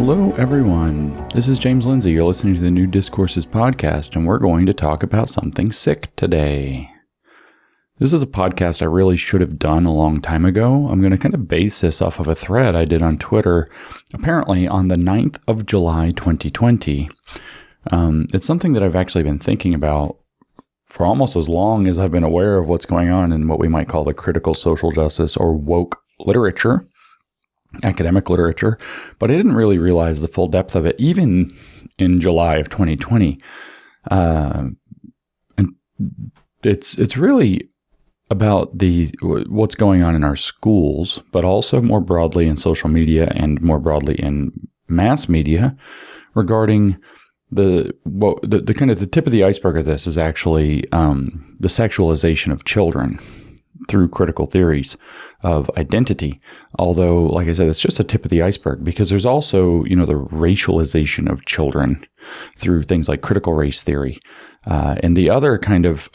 Hello, everyone. This is James Lindsay. You're listening to the new Discourses Podcast, and we're going to talk about something sick today. This is a podcast I really should have done a long time ago. I'm going to kind of base this off of a thread I did on Twitter, apparently on the 9th of July, 2020. It's something that I've actually been thinking about for almost as long as I've been aware of what's going on in what we might call the critical social justice or woke literature, academic literature, but I didn't really realize the full depth of it, even in July of 2020. And it's really about what's going on in our schools, but also more broadly in social media and more broadly in mass media regarding the kind of the tip of the iceberg of this is actually the sexualization of children through critical theories of identity. Although, like I said, it's just a tip of the iceberg, because there's also, the racialization of children through things like critical race theory, and the other kind of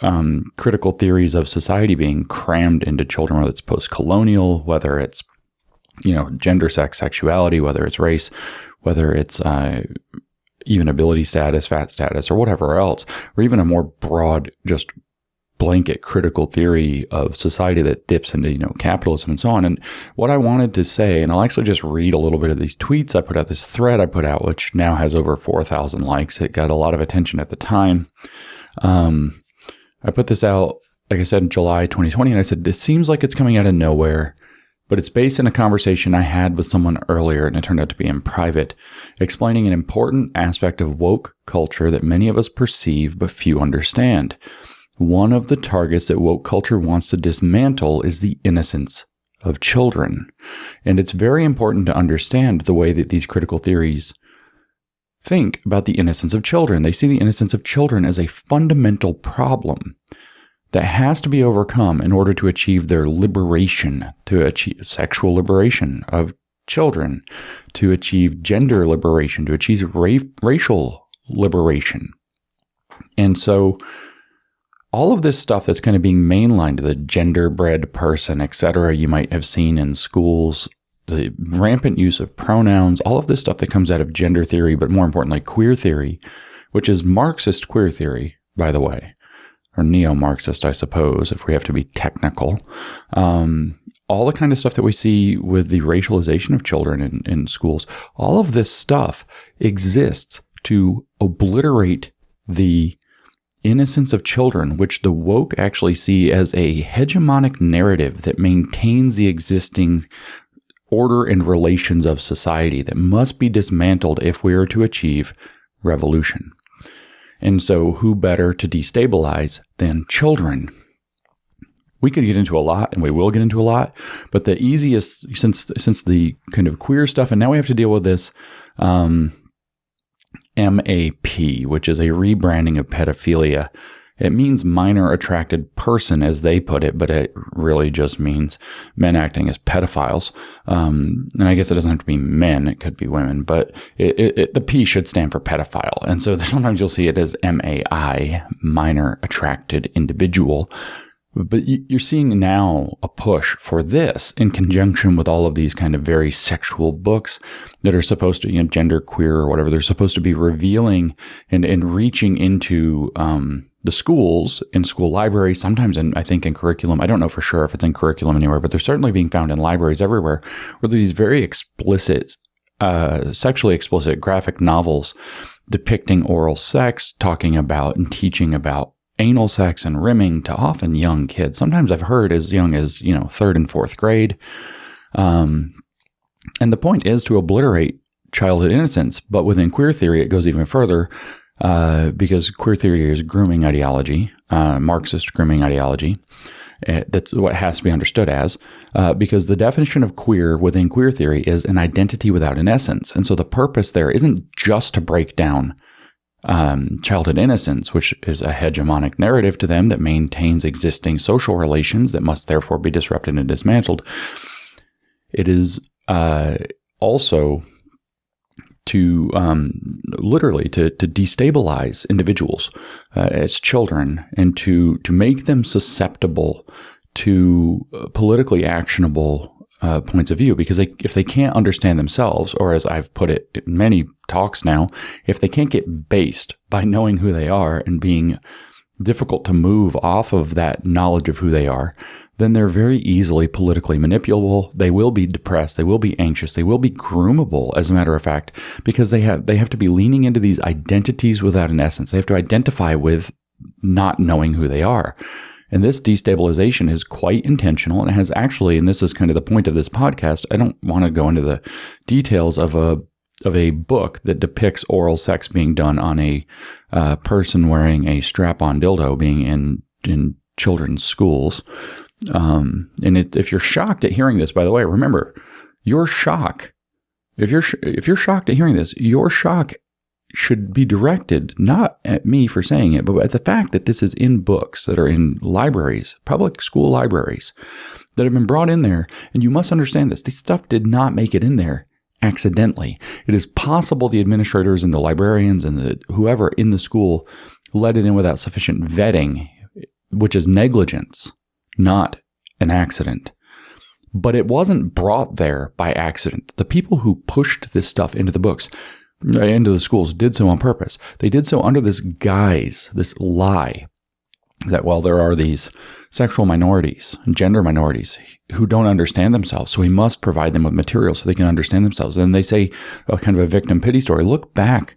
critical theories of society being crammed into children, whether it's post-colonial, whether it's, gender, sex, sexuality, whether it's race, whether it's even ability status, fat status, or whatever else, or even a more broad, just blanket critical theory of society that dips into, capitalism and so on. And what I wanted to say, and I'll actually just read a little bit of these tweets I put out, this thread I put out, which now has over 4,000 likes. It got a lot of attention at the time. I put this out, like I said, in July 2020, and I said, this seems like it's coming out of nowhere, but it's based in a conversation I had with someone earlier, and it turned out to be in private, explaining an important aspect of woke culture that many of us perceive but few understand. One of the targets that woke culture wants to dismantle is the innocence of children. And it's very important to understand the way that these critical theories think about the innocence of children. They see the innocence of children as a fundamental problem that has to be overcome in order to achieve their liberation, to achieve sexual liberation of children, to achieve gender liberation, to achieve racial liberation. And so all of this stuff that's kind of being mainlined to the gender-bred person, etc., you might have seen in schools, the rampant use of pronouns, all of this stuff that comes out of gender theory, but more importantly, queer theory, which is Marxist queer theory, by the way, or neo-Marxist, I suppose, if we have to be technical. All the kind of stuff that we see with the racialization of children in schools, all of this stuff exists to obliterate the innocence of children, which the woke actually see as a hegemonic narrative that maintains the existing order and relations of society that must be dismantled if we are to achieve revolution. And so who better to destabilize than children? We could get into a lot, and we will get into a lot, but the easiest, since the kind of queer stuff, and now we have to deal with this MAP, which is a rebranding of pedophilia. It means minor attracted person, as they put it, but it really just means men acting as pedophiles. And I guess it doesn't have to be men, it could be women, but the P should stand for pedophile. And so sometimes you'll see it as MAI, minor attracted individual. But you're seeing now a push for this in conjunction with all of these kind of very sexual books that are supposed to, gender queer or whatever, they're supposed to be revealing and reaching into the schools, in school libraries, sometimes I think in curriculum. I don't know for sure if it's in curriculum anywhere, but they're certainly being found in libraries everywhere, where these very explicit, sexually explicit graphic novels depicting oral sex, talking about and teaching about anal sex and rimming to often young kids. Sometimes I've heard as young as, 3rd and 4th grade. And the point is to obliterate childhood innocence. But within queer theory, it goes even further because queer theory is grooming ideology, Marxist grooming ideology. That's what it has to be understood as, because the definition of queer within queer theory is an identity without an essence. And so the purpose there isn't just to break down childhood innocence, which is a hegemonic narrative to them that maintains existing social relations that must therefore be disrupted and dismantled. It is also to literally to destabilize individuals as children and to make them susceptible to politically actionable points of view, because if they can't understand themselves, or as I've put it in many talks now, if they can't get based by knowing who they are and being difficult to move off of that knowledge of who they are, then they're very easily politically manipulable. They will be depressed. They will be anxious. They will be groomable, as a matter of fact, because they have to be leaning into these identities without an essence. They have to identify with not knowing who they are. And this destabilization is quite intentional, and has actually, and this is kind of the point of this podcast, I don't want to go into the details of a book that depicts oral sex being done on a person wearing a strap-on dildo being in children's schools. And if you're shocked at hearing this, by the way, remember, your shock, if you're shocked at hearing this, your shock should be directed not at me for saying it, but at the fact that this is in books that are in libraries, public school libraries, that have been brought in there. And you must understand this. This stuff did not make it in there accidentally. It is possible the administrators and the librarians and whoever in the school let it in without sufficient vetting, which is negligence, not an accident. But it wasn't brought there by accident. The people who pushed this stuff into the books, into the schools, did so on purpose. They did so under this guise, this lie, that, well, there are these sexual minorities, gender minorities, who don't understand themselves, so we must provide them with material so they can understand themselves. And they say a kind of a victim pity story. Look back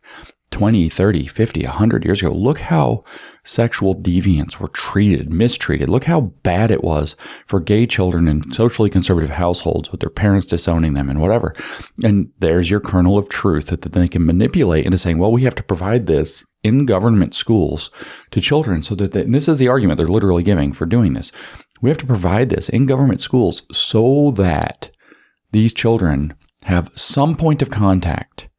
20, 30, 50, 100 years ago. Look how sexual deviants were treated, mistreated. Look how bad it was for gay children in socially conservative households with their parents disowning them and whatever. And there's your kernel of truth that they can manipulate into saying, well, we have to provide this in government schools to children so that and this is the argument they're literally giving for doing this. We have to provide this in government schools so that these children have some point of contact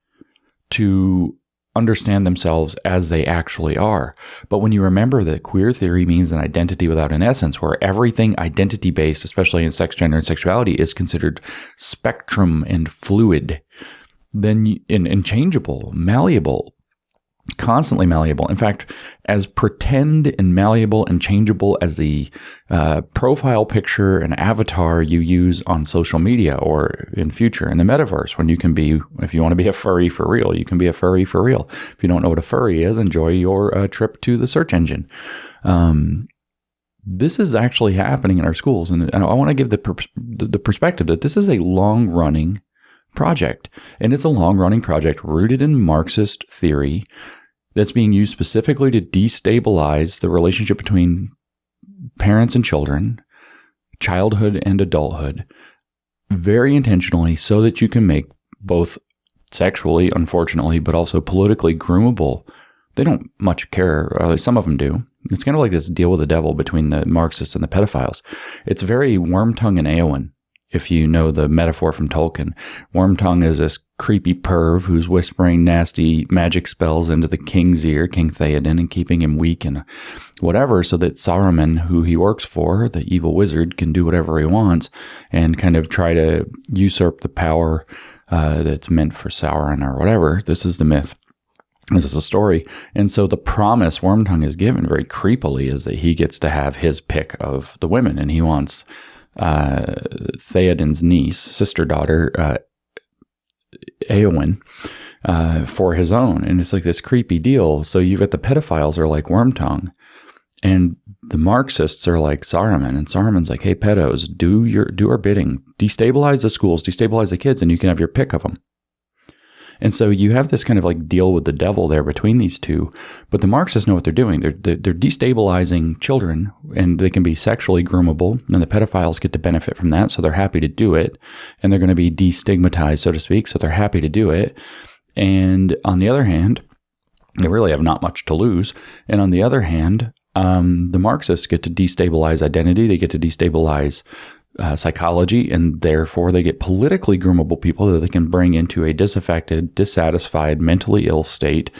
to understand themselves as they actually are. But when you remember that queer theory means an identity without an essence, where everything identity-based, especially in sex, gender, and sexuality, is considered spectrum and fluid, then and changeable, malleable, constantly malleable. In fact, as pretend and malleable and changeable as the profile picture and avatar you use on social media or in future in the metaverse, when you can be, if you want to be a furry for real, you can be a furry for real. If you don't know what a furry is, enjoy your trip to the search engine. This is actually happening in our schools. And I want to give the perspective that this is a long-running project. And it's a long-running project rooted in Marxist theory that's being used specifically to destabilize the relationship between parents and children, childhood and adulthood, very intentionally, so that you can make both sexually, unfortunately, but also politically groomable. They don't much care. Some of them do. It's kind of like this deal with the devil between the Marxists and the pedophiles. It's very Wormtongue and Eowyn. If you know the metaphor from Tolkien, Wormtongue is this creepy perv who's whispering nasty magic spells into the king's ear, King Theoden, and keeping him weak and whatever, so that Saruman, who he works for, the evil wizard, can do whatever he wants and kind of try to usurp the power that's meant for Sauron or whatever. This is the myth. This is a story. And so the promise Wormtongue is given very creepily is that he gets to have his pick of the women, and he wants Theoden's niece, sister daughter, Eowyn, for his own. And it's like this creepy deal. So you've got the pedophiles are like Wormtongue, and the Marxists are like Saruman. And Saruman's like, hey, pedos, do our bidding. Destabilize the schools, destabilize the kids, and you can have your pick of them. And so you have this kind of like deal with the devil there between these two. But the Marxists know what they're doing. They're destabilizing children, and they can be sexually groomable, and the pedophiles get to benefit from that, so they're happy to do it. And they're going to be destigmatized, so to speak, so they're happy to do it. And on the other hand, they really have not much to lose. And on the other hand, the Marxists get to destabilize identity. They get to destabilize psychology, and therefore they get politically groomable people that they can bring into a disaffected, dissatisfied, mentally ill state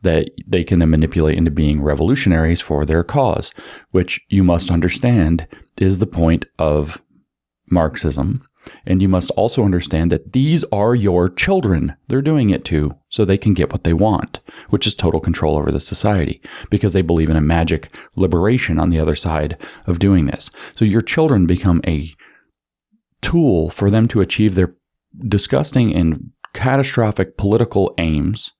that they can then manipulate into being revolutionaries for their cause, which you must understand is the point of Marxism. And you must also understand that these are your children. They're doing it too, so they can get what they want, which is total control over the society, because they believe in a magic liberation on the other side of doing this. So your children become a tool for them to achieve their disgusting and catastrophic political aims,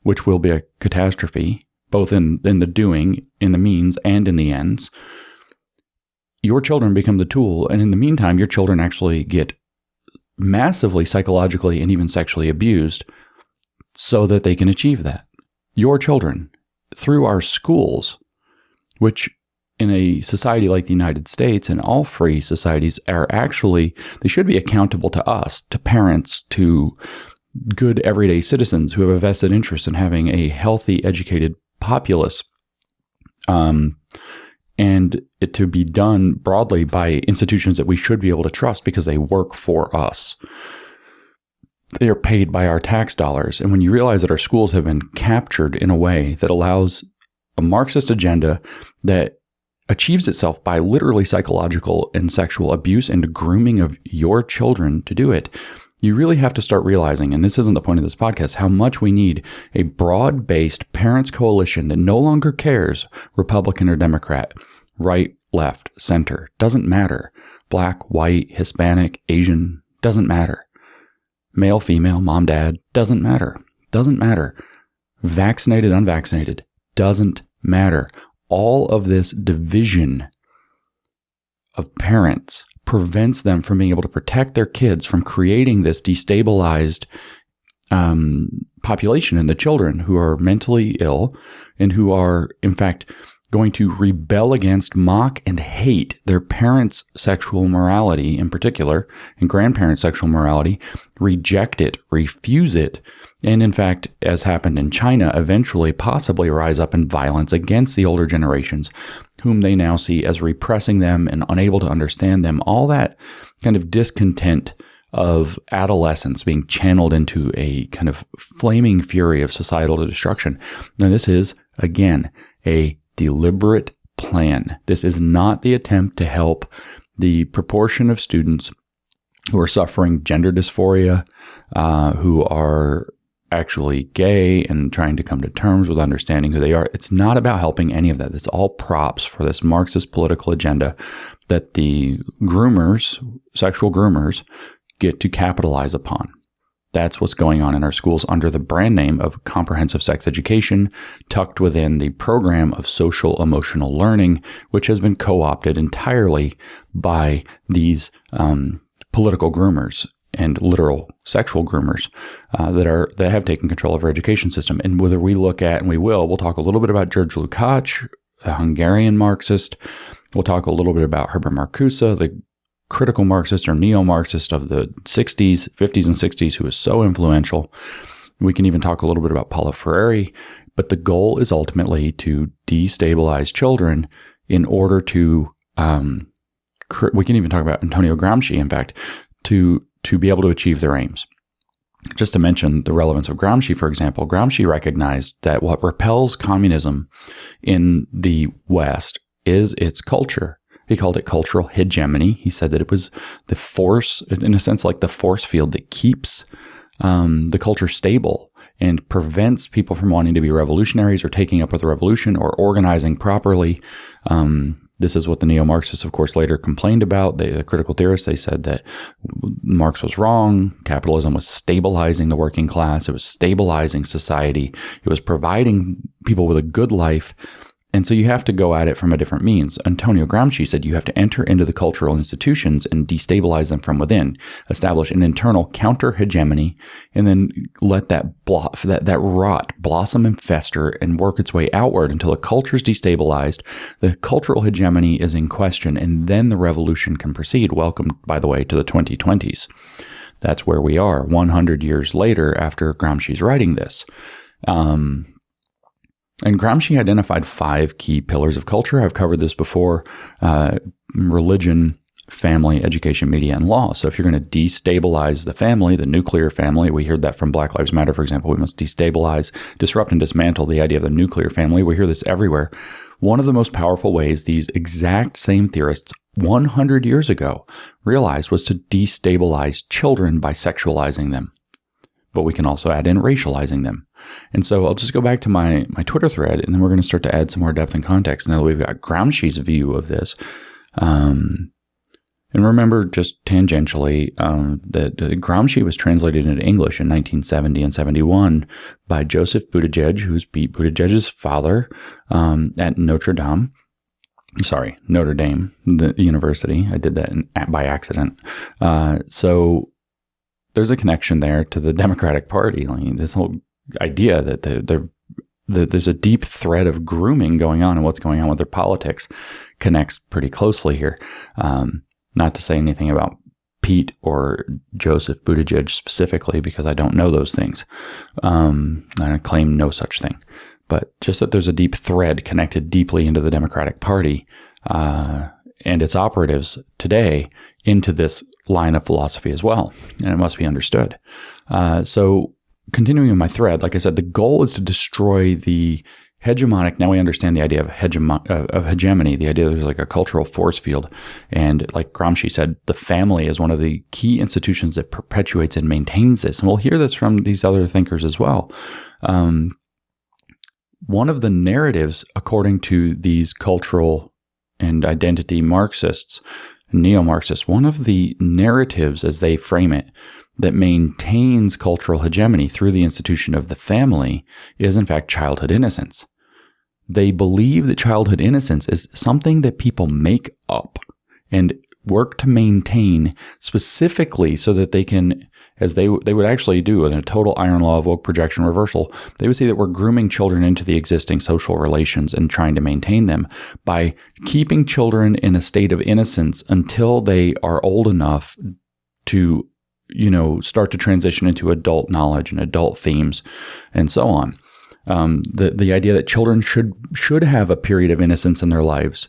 which will be a catastrophe, both in the doing, in the means, and in the ends. Your children become the tool, and in the meantime, your children actually get massively psychologically and even sexually abused so that they can achieve that. Your children, through our schools, which in a society like the United States and all free societies are actually, they should be accountable to us, to parents, to good everyday citizens who have a vested interest in having a healthy, educated populace. And it to be done broadly by institutions that we should be able to trust because they work for us. They are paid by our tax dollars. And when you realize that our schools have been captured in a way that allows a Marxist agenda that achieves itself by literally psychological and sexual abuse and grooming of your children to do it, you really have to start realizing, and this isn't the point of this podcast, how much we need a broad-based parents' coalition that no longer cares Republican or Democrat, right, left, center, doesn't matter. Black, white, Hispanic, Asian, doesn't matter. Male, female, mom, dad, doesn't matter. Doesn't matter. Vaccinated, unvaccinated, doesn't matter. All of this division of parents prevents them from being able to protect their kids from creating this destabilized population in the children who are mentally ill and who are, in fact, going to rebel against, mock, and hate their parents' sexual morality in particular, and grandparents' sexual morality, reject it, refuse it, and in fact, as happened in China, eventually possibly rise up in violence against the older generations, whom they now see as repressing them and unable to understand them. All that kind of discontent of adolescence being channeled into a kind of flaming fury of societal destruction. Now, this is, again, a deliberate plan. This is not the attempt to help the proportion of students who are suffering gender dysphoria, who are actually gay and trying to come to terms with understanding who they are. It's not about helping any of that. It's all props for this Marxist political agenda that the groomers, sexual groomers, get to capitalize upon. That's what's going on in our schools under the brand name of comprehensive sex education, tucked within the program of social emotional learning, which has been co-opted entirely by these political groomers and literal sexual groomers that have taken control of our education system. And whether we look at, and we'll talk a little bit about George Lukács, a Hungarian Marxist. We'll talk a little bit about Herbert Marcuse, the critical Marxist or neo-Marxist of the 50s and 60s, who was so influential. We can even talk a little bit about Paulo Freire, but the goal is ultimately to destabilize children in order to, we can even talk about Antonio Gramsci, in fact, to be able to achieve their aims. Just to mention the relevance of Gramsci, for example, Gramsci recognized that what repels communism in the West is its culture. He called it cultural hegemony. He said that it was the force, in a sense, like the force field that keeps the culture stable and prevents people from wanting to be revolutionaries or taking up with the revolution or organizing properly. This is what the neo-Marxists, of course, later complained about. The critical theorists, they said that Marx was wrong. Capitalism was stabilizing the working class. It was stabilizing society. It was providing people with a good life. And so you have to go at it from a different means. Antonio Gramsci said you have to enter into the cultural institutions and destabilize them from within, establish an internal counter-hegemony, and then let that rot blossom and fester and work its way outward until the culture is destabilized, the cultural hegemony is in question, and then the revolution can proceed. Welcome, by the way, to the 2020s. That's where we are 100 years later after Gramsci's writing this. And Gramsci identified 5 key pillars of culture. I've covered this before: religion, family, education, media, and law. So if you're going to destabilize the family, the nuclear family, we heard that from Black Lives Matter, for example, we must destabilize, disrupt, and dismantle the idea of the nuclear family. We hear this everywhere. One of the most powerful ways these exact same theorists 100 years ago realized was to destabilize children by sexualizing them. But we can also add in racializing them. And so I'll just go back to my Twitter thread, and then we're going to start to add some more depth and context now that we've got Gramsci's view of this. And And remember, just tangentially, that Gramsci was translated into English in 1970 and 71 by Joseph Buttigieg, who's Pete Buttigieg's father, at Notre Dame, the university. I did that by accident. So there's a connection there to the Democratic Party. Like this whole idea that there's a deep thread of grooming going on and what's going on with their politics connects pretty closely here. Not to say anything about Pete or Joseph Buttigieg specifically, because I don't know those things. I claim no such thing. But just that there's a deep thread connected deeply into the Democratic Party and its operatives today into this line of philosophy as well. And it must be understood. So continuing on my thread, like I said, the goal is to destroy the hegemonic. Now we understand the idea of hegemony, the idea there's like a cultural force field. And like Gramsci said, the family is one of the key institutions that perpetuates and maintains this. And we'll hear this from these other thinkers as well. One of the narratives, according to these cultural and identity Marxists, neo-Marxists, one of the narratives as they frame it that maintains cultural hegemony through the institution of the family is in fact childhood innocence. They believe that childhood innocence is something that people make up and work to maintain specifically so that they can, as they would actually do in a total iron law of woke projection reversal, they would see that we're grooming children into the existing social relations and trying to maintain them by keeping children in a state of innocence until they are old enough to, start to transition into adult knowledge and adult themes and so on. The idea that children should have a period of innocence in their lives,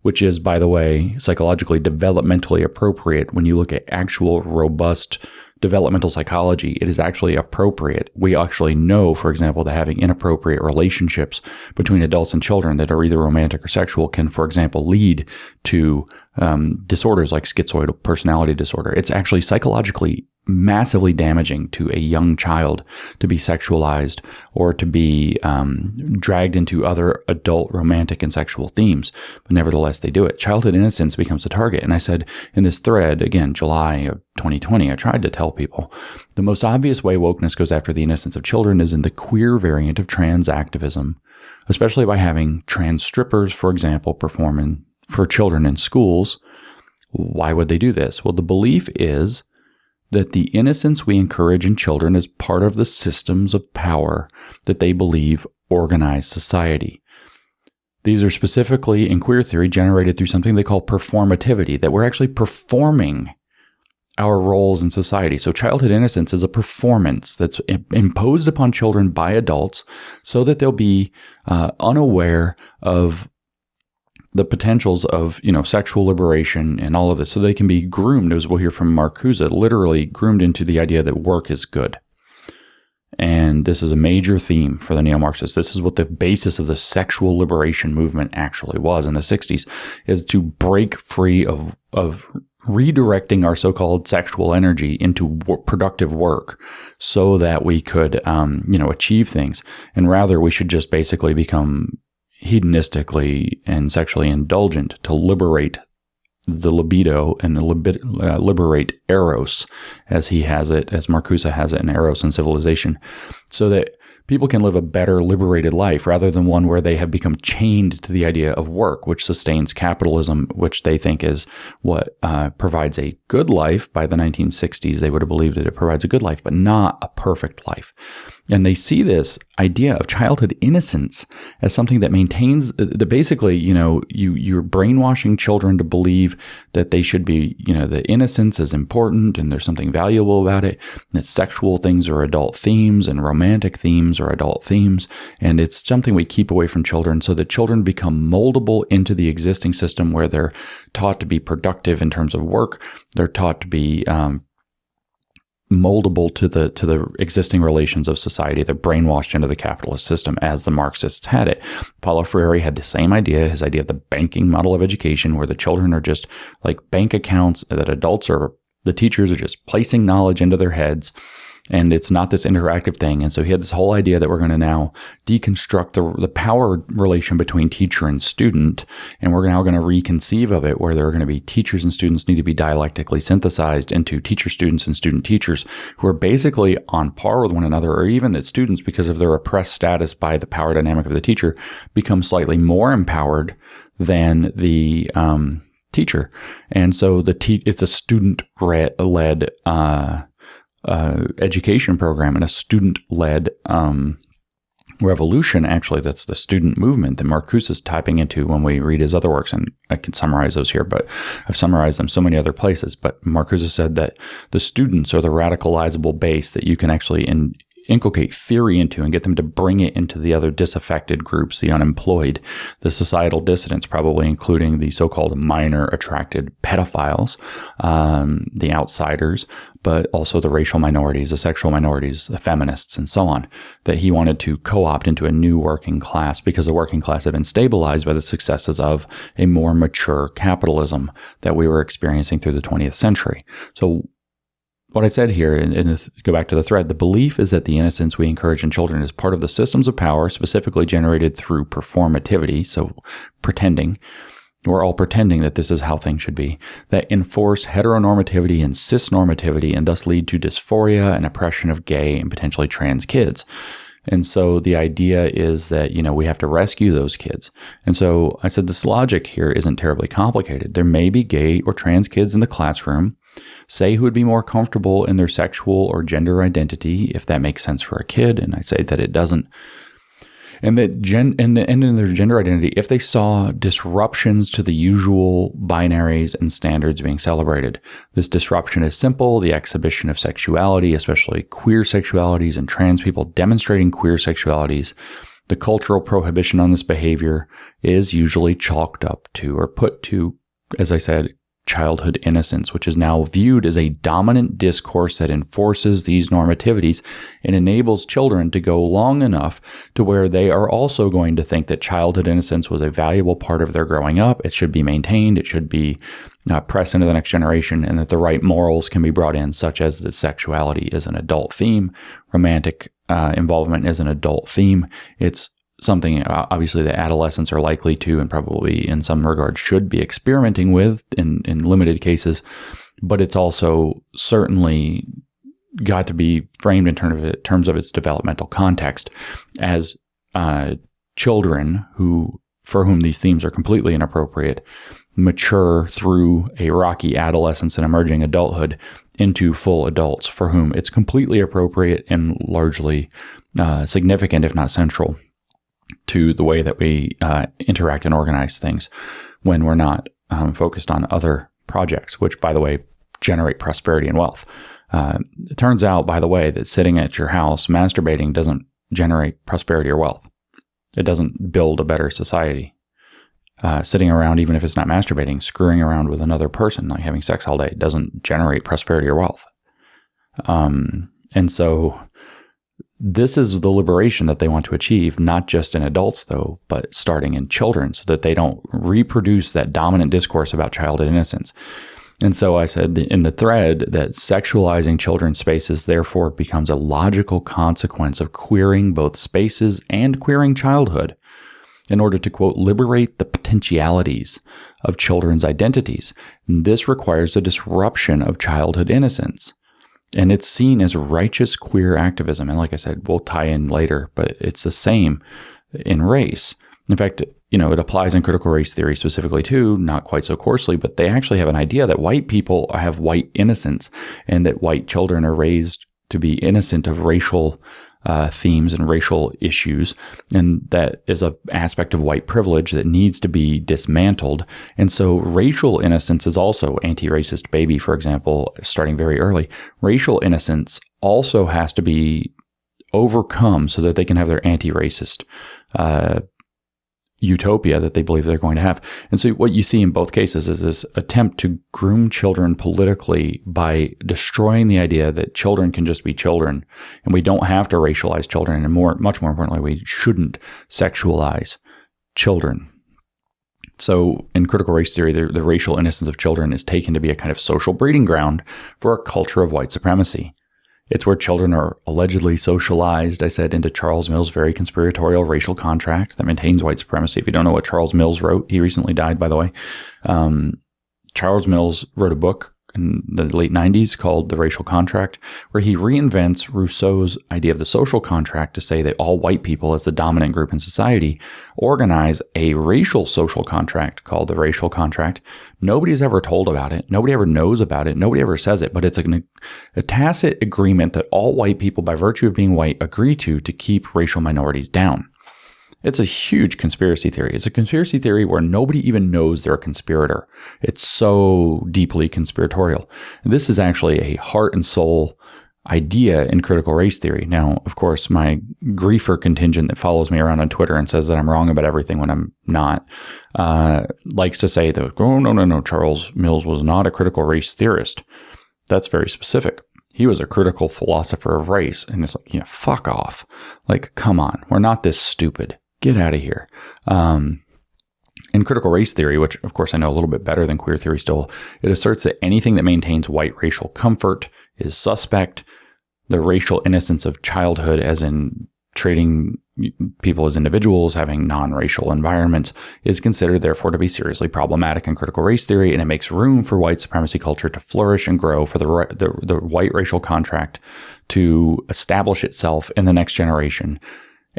which is, by the way, psychologically developmentally appropriate. When you look at actual robust developmental psychology, it is actually appropriate. We actually know, for example, that having inappropriate relationships between adults and children that are either romantic or sexual can, for example, lead to disorders like schizoid personality disorder. It's actually psychologically massively damaging to a young child to be sexualized or to be dragged into other adult romantic and sexual themes. But nevertheless, they do it. Childhood innocence becomes a target. And I said in this thread, again, July of 2020, I tried to tell people the most obvious way wokeness goes after the innocence of children is in the queer variant of trans activism, especially by having trans strippers, for example, performing for children in schools. Why would they do this? Well, the belief is that the innocence we encourage in children is part of the systems of power that they believe organize society. These are specifically, in queer theory, generated through something they call performativity, that we're actually performing our roles in society. So childhood innocence is a performance that's imposed upon children by adults so that they'll be unaware of the potentials of, sexual liberation and all of this, so they can be groomed, as we'll hear from Marcuse, literally groomed into the idea that work is good. And this is a major theme for the neo-Marxists. This is what the basis of the sexual liberation movement actually was in the 60s, is to break free of redirecting our so-called sexual energy into productive work so that we could, achieve things. And rather, we should just basically become hedonistically and sexually indulgent to liberate the libido and liberate eros, as he has it, as Marcuse has it in Eros and Civilization, so that people can live a better liberated life rather than one where they have become chained to the idea of work, which sustains capitalism, which they think is what provides a good life. By the 1960s, they would have believed that it provides a good life, but not a perfect life. And they see this idea of childhood innocence as something that maintains basically, you're brainwashing children to believe that they should be, the innocence is important and there's something valuable about it. And that sexual things are adult themes and romantic themes are adult themes. And it's something we keep away from children so that children become moldable into the existing system where they're taught to be productive in terms of work. They're taught to be moldable to the existing relations of society. They're brainwashed into the capitalist system as the Marxists had it. Paulo Freire had the same idea, his idea of the banking model of education, where the children are just like bank accounts that adults are the teachers are just placing knowledge into their heads, and it's not this interactive thing. And so he had this whole idea that we're going to now deconstruct the power relation between teacher and student, and we're now going to reconceive of it where there are going to be teachers and students need to be dialectically synthesized into teacher students and student teachers who are basically on par with one another, or even that students, because of their oppressed status by the power dynamic of the teacher, become slightly more empowered than the teacher. And so it's a student-led education program and a student-led revolution. Actually, that's the student movement that Marcuse is tapping into when we read his other works, and I can summarize those here, but I've summarized them so many other places. But Marcuse said that the students are the radicalizable base that you can actually inculcate theory into and get them to bring it into the other disaffected groups, the unemployed, the societal dissidents, probably including the so-called minor attracted pedophiles, the outsiders, but also the racial minorities, the sexual minorities, the feminists, and so on, that he wanted to co-opt into a new working class because the working class had been stabilized by the successes of a more mature capitalism that we were experiencing through the 20th century. So what I said here, and go back to the thread, the belief is that the innocence we encourage in children is part of the systems of power specifically generated through performativity, so pretending. We're all pretending that this is how things should be, that enforce heteronormativity and cisnormativity and thus lead to dysphoria and oppression of gay and potentially trans kids. And so the idea is that, we have to rescue those kids. And so I said this logic here isn't terribly complicated. There may be gay or trans kids in the classroom, say, who would be more comfortable in their sexual or gender identity, if that makes sense for a kid. And I say that it doesn't. And that in their gender identity, if they saw disruptions to the usual binaries and standards being celebrated, this disruption is simple: the exhibition of sexuality, especially queer sexualities and trans people demonstrating queer sexualities. The cultural prohibition on this behavior is usually chalked up to, or put to, as I said, childhood innocence, which is now viewed as a dominant discourse that enforces these normativities and enables children to go long enough to where they are also going to think that childhood innocence was a valuable part of their growing up. It should be maintained. It should be pressed into the next generation, and that the right morals can be brought in, such as that sexuality is an adult theme, romantic involvement is an adult theme. It's something, obviously, that adolescents are likely to, and probably in some regards should be experimenting with in limited cases, but it's also certainly got to be framed in terms of its developmental context as children for whom these themes are completely inappropriate mature through a rocky adolescence and emerging adulthood into full adults for whom it's completely appropriate and largely significant, if not central, to the way that we interact and organize things when we're not focused on other projects, which, by the way, generate prosperity and wealth. It turns out, by the way, that sitting at your house masturbating doesn't generate prosperity or wealth. It doesn't build a better society. Sitting around, even if it's not masturbating, screwing around with another person, like having sex all day, doesn't generate prosperity or wealth. And so this is the liberation that they want to achieve, not just in adults, though, but starting in children, so that they don't reproduce that dominant discourse about childhood innocence. And so I said in the thread that sexualizing children's spaces therefore becomes a logical consequence of queering both spaces and queering childhood in order to, quote, liberate the potentialities of children's identities. And this requires a disruption of childhood innocence. And it's seen as righteous queer activism. And like I said, we'll tie in later, but it's the same in race. In fact, it applies in critical race theory specifically too, not quite so coarsely, but they actually have an idea that white people have white innocence and that white children are raised to be innocent of racial themes and racial issues. And that is an aspect of white privilege that needs to be dismantled. And so racial innocence is also anti-racist baby, for example, starting very early. Racial innocence also has to be overcome so that they can have their anti-racist utopia that they believe they're going to have. And so what you see in both cases is this attempt to groom children politically by destroying the idea that children can just be children and we don't have to racialize children, and much more importantly, we shouldn't sexualize children. So in critical race theory, the racial innocence of children is taken to be a kind of social breeding ground for a culture of white supremacy. It's where children are allegedly socialized, I said, into Charles Mills' very conspiratorial racial contract that maintains white supremacy. If you don't know what Charles Mills wrote, he recently died, by the way. Charles Mills wrote a book in the late 90s called The Racial Contract, where he reinvents Rousseau's idea of the social contract to say that all white people, as the dominant group in society, organize a racial social contract called the racial contract. Nobody's ever told about it. Nobody ever knows about it. Nobody ever says it, but it's a tacit agreement that all white people, by virtue of being white, agree to keep racial minorities down. It's a huge conspiracy theory. It's a conspiracy theory where nobody even knows they're a conspirator. It's so deeply conspiratorial. And this is actually a heart and soul idea in critical race theory. Now, of course, my griefer contingent that follows me around on Twitter and says that I'm wrong about everything when I'm not, likes to say that, oh, no, Charles Mills was not a critical race theorist. That's very specific. He was a critical philosopher of race. And it's like, fuck off. Like, come on. We're not this stupid. Get out of here. In critical race theory, which of course I know a little bit better than queer theory still, it asserts that anything that maintains white racial comfort is suspect. The racial innocence of childhood, as in treating people as individuals, having non-racial environments, is considered therefore to be seriously problematic in critical race theory, and it makes room for white supremacy culture to flourish and grow, for the white racial contract to establish itself in the next generation.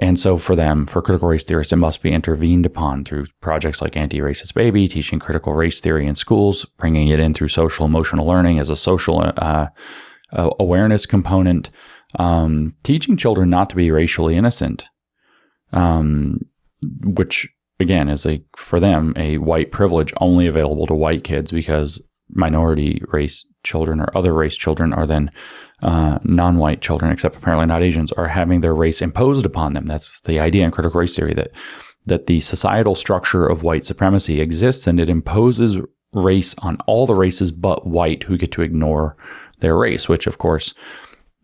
And so for critical race theorists, it must be intervened upon through projects like Anti-Racist Baby, teaching critical race theory in schools, bringing it in through social emotional learning as a social awareness component, teaching children not to be racially innocent, which again is for them a white privilege only available to white kids, because minority race children or other race children are then non-white children, except apparently not Asians, are having their race imposed upon them. That's the idea in critical race theory, that the societal structure of white supremacy exists and it imposes race on all the races but white, who get to ignore their race, which of course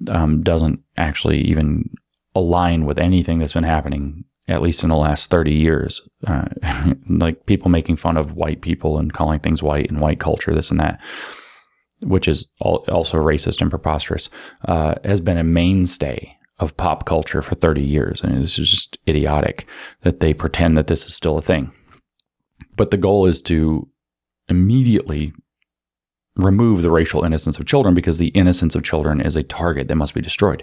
doesn't actually even align with anything that's been happening, at least in the last 30 years. Like people making fun of white people and calling things white and white culture, this and that, which is also racist and preposterous, has been a mainstay of pop culture for 30 years. And this is just idiotic that they pretend that this is still a thing. But the goal is to immediately remove the racial innocence of children, because the innocence of children is a target that must be destroyed.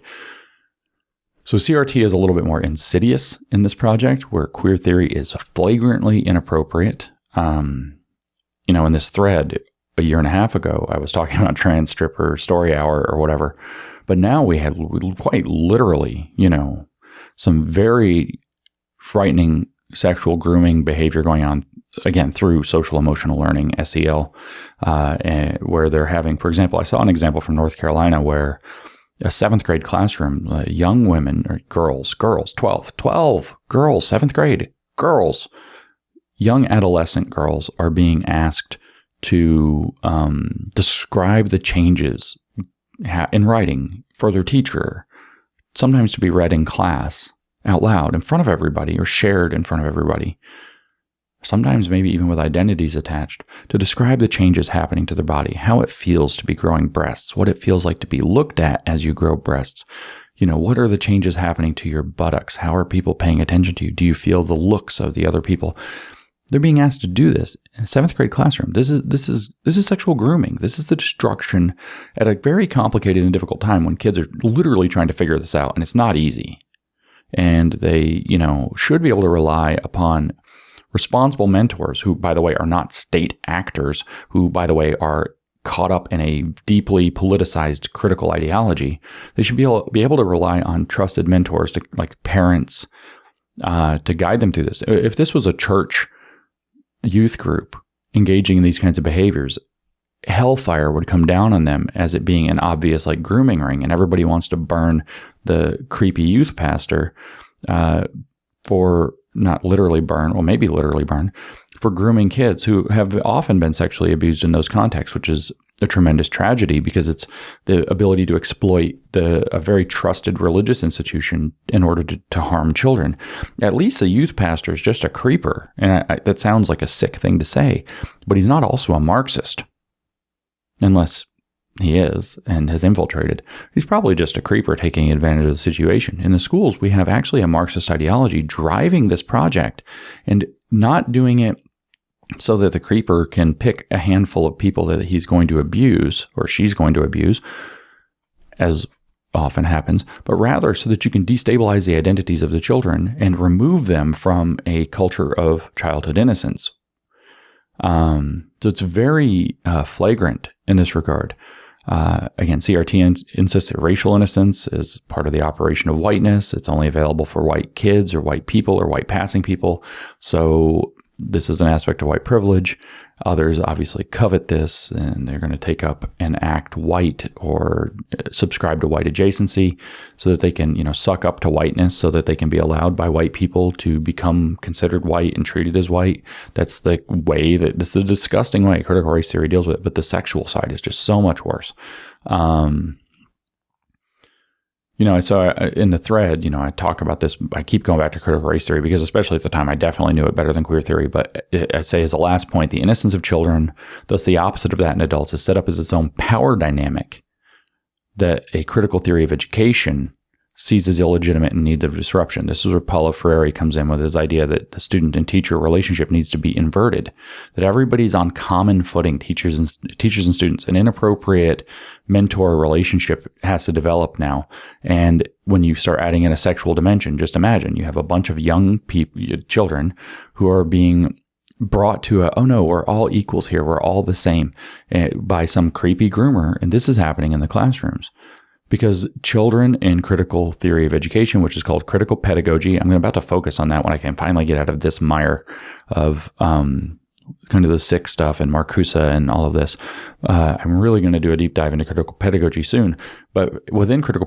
So CRT is a little bit more insidious in this project, where queer theory is flagrantly inappropriate. In this thread a year and a half ago, I was talking about trans stripper story hour or whatever, but now we have quite literally, some very frightening sexual grooming behavior going on, again, through social emotional learning, SEL, where they're having, for example, I saw an example from North Carolina where a 7th grade classroom, young women or girls, 12 girls, 7th grade girls, young adolescent girls are being asked to describe the changes in writing for their teacher, sometimes to be read in class out loud in front of everybody or shared in front of everybody. Sometimes maybe even with identities attached, to describe the changes happening to their body, how it feels to be growing breasts, what it feels like to be looked at as you grow breasts. What are the changes happening to your buttocks? How are people paying attention to you? Do you feel the looks of the other people? They're being asked to do this in a 7th grade classroom. This is sexual grooming. This is the destruction at a very complicated and difficult time when kids are literally trying to figure this out, and it's not easy. And they, should be able to rely upon responsible mentors who, by the way, are not state actors, who, by the way, are caught up in a deeply politicized critical ideology. They should be able to rely on trusted mentors, like parents, to guide them through this. If this was a church youth group engaging in these kinds of behaviors, hellfire would come down on them as it being an obvious grooming ring, and everybody wants to burn the creepy youth pastor for not literally burn, well, maybe literally burn, for grooming kids who have often been sexually abused in those contexts, which is a tremendous tragedy because it's the ability to exploit a very trusted religious institution in order to harm children. At least the youth pastor is just a creeper. And that sounds like a sick thing to say, but he's not also a Marxist. Unless he is and has infiltrated. He's probably just a creeper taking advantage of the situation. In the schools, we have actually a Marxist ideology driving this project and not doing it so that the creeper can pick a handful of people that he's going to abuse or she's going to abuse, as often happens, but rather so that you can destabilize the identities of the children and remove them from a culture of childhood innocence. So it's very flagrant in this regard. Again, CRT insists that racial innocence is part of the operation of whiteness. It's only available for white kids or white people or white passing people. So this is an aspect of white privilege. Others obviously covet this, and they're going to take up and act white or subscribe to white adjacency so that they can, suck up to whiteness so that they can be allowed by white people to become considered white and treated as white. That's the way this is a disgusting way critical race theory deals with it, but the sexual side is just so much worse. So in the thread, I talk about this. I keep going back to critical race theory because especially at the time, I definitely knew it better than queer theory. But I say as a last point, the innocence of children, thus the opposite of that in adults, is set up as its own power dynamic that a critical theory of education sees as illegitimate and needs of disruption. This is where Paulo Freire comes in with his idea that the student and teacher relationship needs to be inverted, that everybody's on common footing, teachers and students. An inappropriate mentor relationship has to develop now. And when you start adding in a sexual dimension, just imagine you have a bunch of young children who are being brought to oh no, we're all equals here, we're all the same, by some creepy groomer. And this is happening in the classrooms. Because children in critical theory of education, which is called critical pedagogy, I'm about to focus on that when I can finally get out of this mire of kind of the sick stuff and Marcuse and all of this. I'm really going to do a deep dive into critical pedagogy soon. But within critical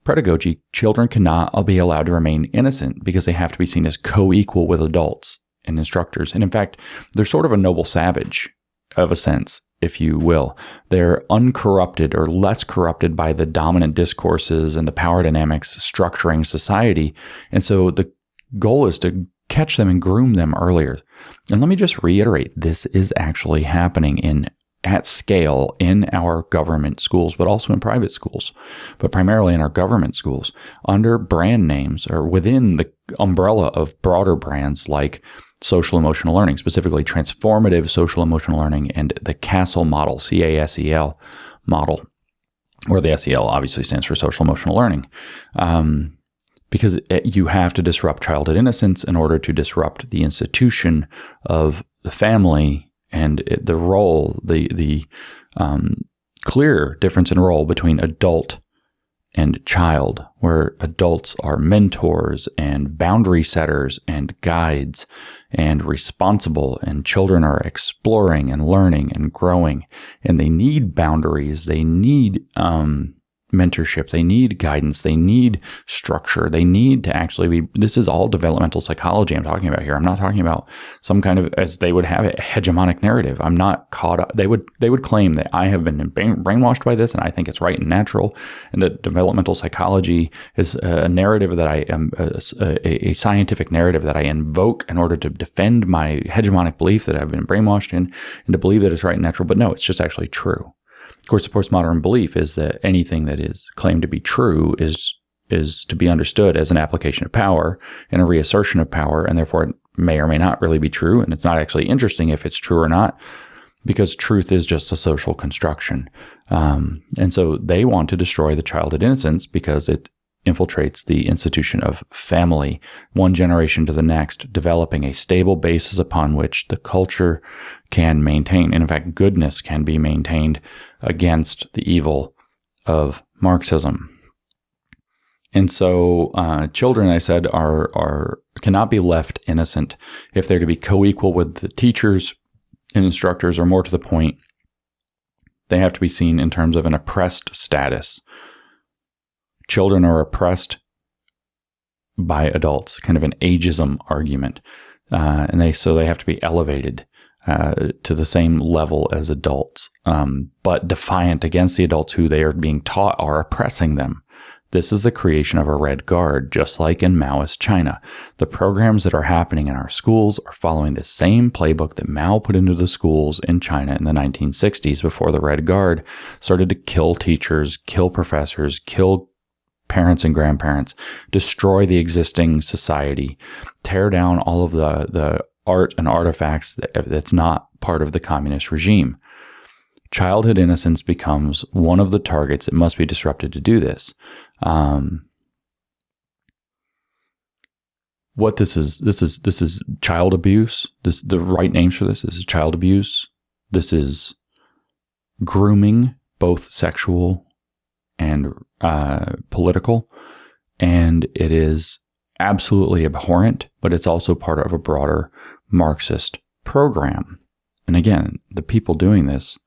pedagogy, children cannot be allowed to remain innocent because they have to be seen as co-equal with adults and instructors. And in fact, they're sort of a noble savage of a sense, if you will. They're uncorrupted or less corrupted by the dominant discourses and the power dynamics structuring society. And so the goal is to catch them and groom them earlier. And let me just reiterate, this is actually happening at scale in our government schools, but also in private schools, but primarily in our government schools under brand names or within the umbrella of broader brands like social emotional learning, specifically transformative social emotional learning and the CASEL model, CASEL model, where the SEL obviously stands for social emotional learning, because you have to disrupt childhood innocence in order to disrupt the institution of the family and the role, the clear difference in role between adult and child, where adults are mentors and boundary setters and guides and responsible, and children are exploring and learning and growing, and they need boundaries, they need mentorship, they need guidance, they need structure, they need to actually be, this is all developmental psychology I'm talking about here. I'm not talking about some kind of, as they would have it, hegemonic narrative. I'm not caught up. They would claim that I have been brainwashed by this and I think it's right and natural, and that developmental psychology is a narrative that I am, a scientific narrative that I invoke in order to defend my hegemonic belief that I've been brainwashed in and to believe that it's right and natural. But no, it's just actually true. Of course, the postmodern belief is that anything that is claimed to be true is to be understood as an application of power and a reassertion of power, and therefore it may or may not really be true. And it's not actually interesting if it's true or not, because truth is just a social construction. And so they want to destroy the childhood innocence because it infiltrates the institution of family, one generation to the next, developing a stable basis upon which the culture can maintain. And in fact, goodness can be maintained against the evil of Marxism. And so children, I said, cannot be left innocent if they're to be co-equal with the teachers and instructors, or more to the point, they have to be seen in terms of an oppressed status. Children are oppressed by adults, kind of an ageism argument, and they have to be elevated. to the same level as adults, but defiant against the adults who they are being taught are oppressing them. This is the creation of a Red Guard, just like in Maoist China. The programs that are happening in our schools are following the same playbook that Mao put into the schools in China in the 1960s before the Red Guard started to kill teachers, kill professors, kill parents and grandparents, destroy the existing society, tear down all of the art and artifacts that's not part of the communist regime. Childhood innocence becomes one of the targets that must be disrupted to do this. What this is child abuse. The right names for this is child abuse. This is grooming, both sexual and political, and it is absolutely abhorrent, but it's also part of a broader Marxist program. And again, the people doing this,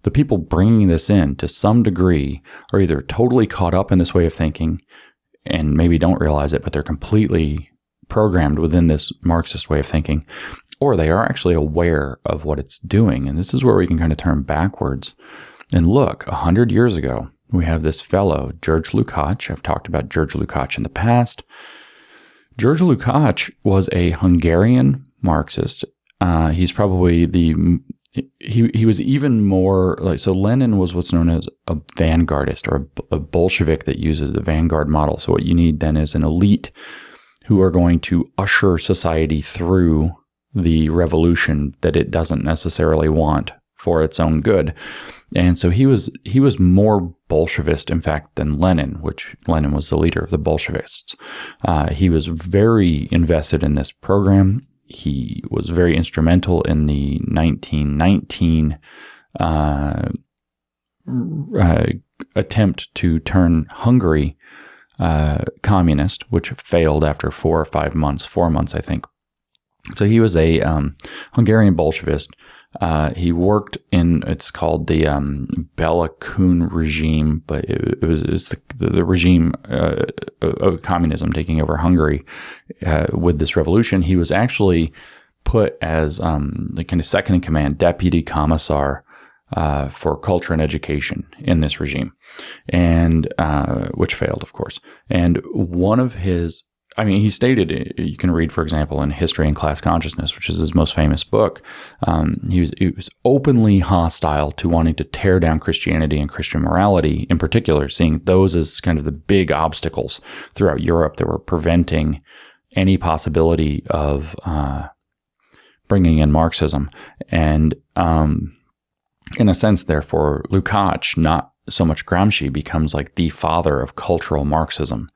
the people bringing this in to some degree are either totally caught up in this way of thinking and maybe don't realize it, but they're completely programmed within this Marxist way of thinking, or they are actually aware of what it's doing. And this is where we can kind of turn backwards and look. 100 years ago, we have this fellow, George Lukács. I've talked about George Lukács in the past. George Lukács was a Hungarian Marxist. He's probably he was even more like, so Lenin was what's known as a vanguardist, or a Bolshevik that uses the vanguard model. So what you need then is an elite who are going to usher society through the revolution that it doesn't necessarily want for its own good. And so he was more Bolshevist, in fact, than Lenin, which Lenin was the leader of the Bolshevists. He was very invested in this program. He was very instrumental in the 1919 attempt to turn Hungary communist, which failed after 4 months, I think. So he was a Hungarian Bolshevist. He worked in, it's called the Bela-Kun regime, but it was the regime of communism taking over Hungary with this revolution. He was actually put as the kind of second in command, deputy commissar for culture and education in this regime, and which failed, of course. And one of his, he stated, you can read, for example, in History and Class Consciousness, which is his most famous book, he was openly hostile to wanting to tear down Christianity and Christian morality, in particular, seeing those as kind of the big obstacles throughout Europe that were preventing any possibility of bringing in Marxism. And in a sense, therefore, Lukács, not so much Gramsci, becomes like the father of cultural Marxism.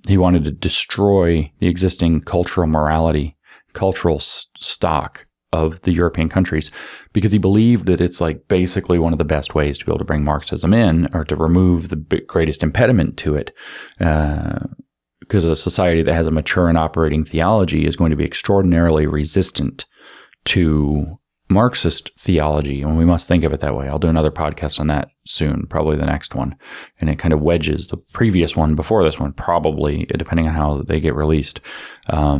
He wanted to destroy the existing cultural morality, cultural stock of the European countries, because he believed that it's like basically one of the best ways to be able to bring Marxism in, or to remove the greatest impediment to it. Because a society that has a mature and operating theology is going to be extraordinarily resistant to Marxist theology, and we must think of it that way. I'll do another podcast on that soon, probably the next one, and it kind of wedges the previous one before this one, probably, depending on how they get released. A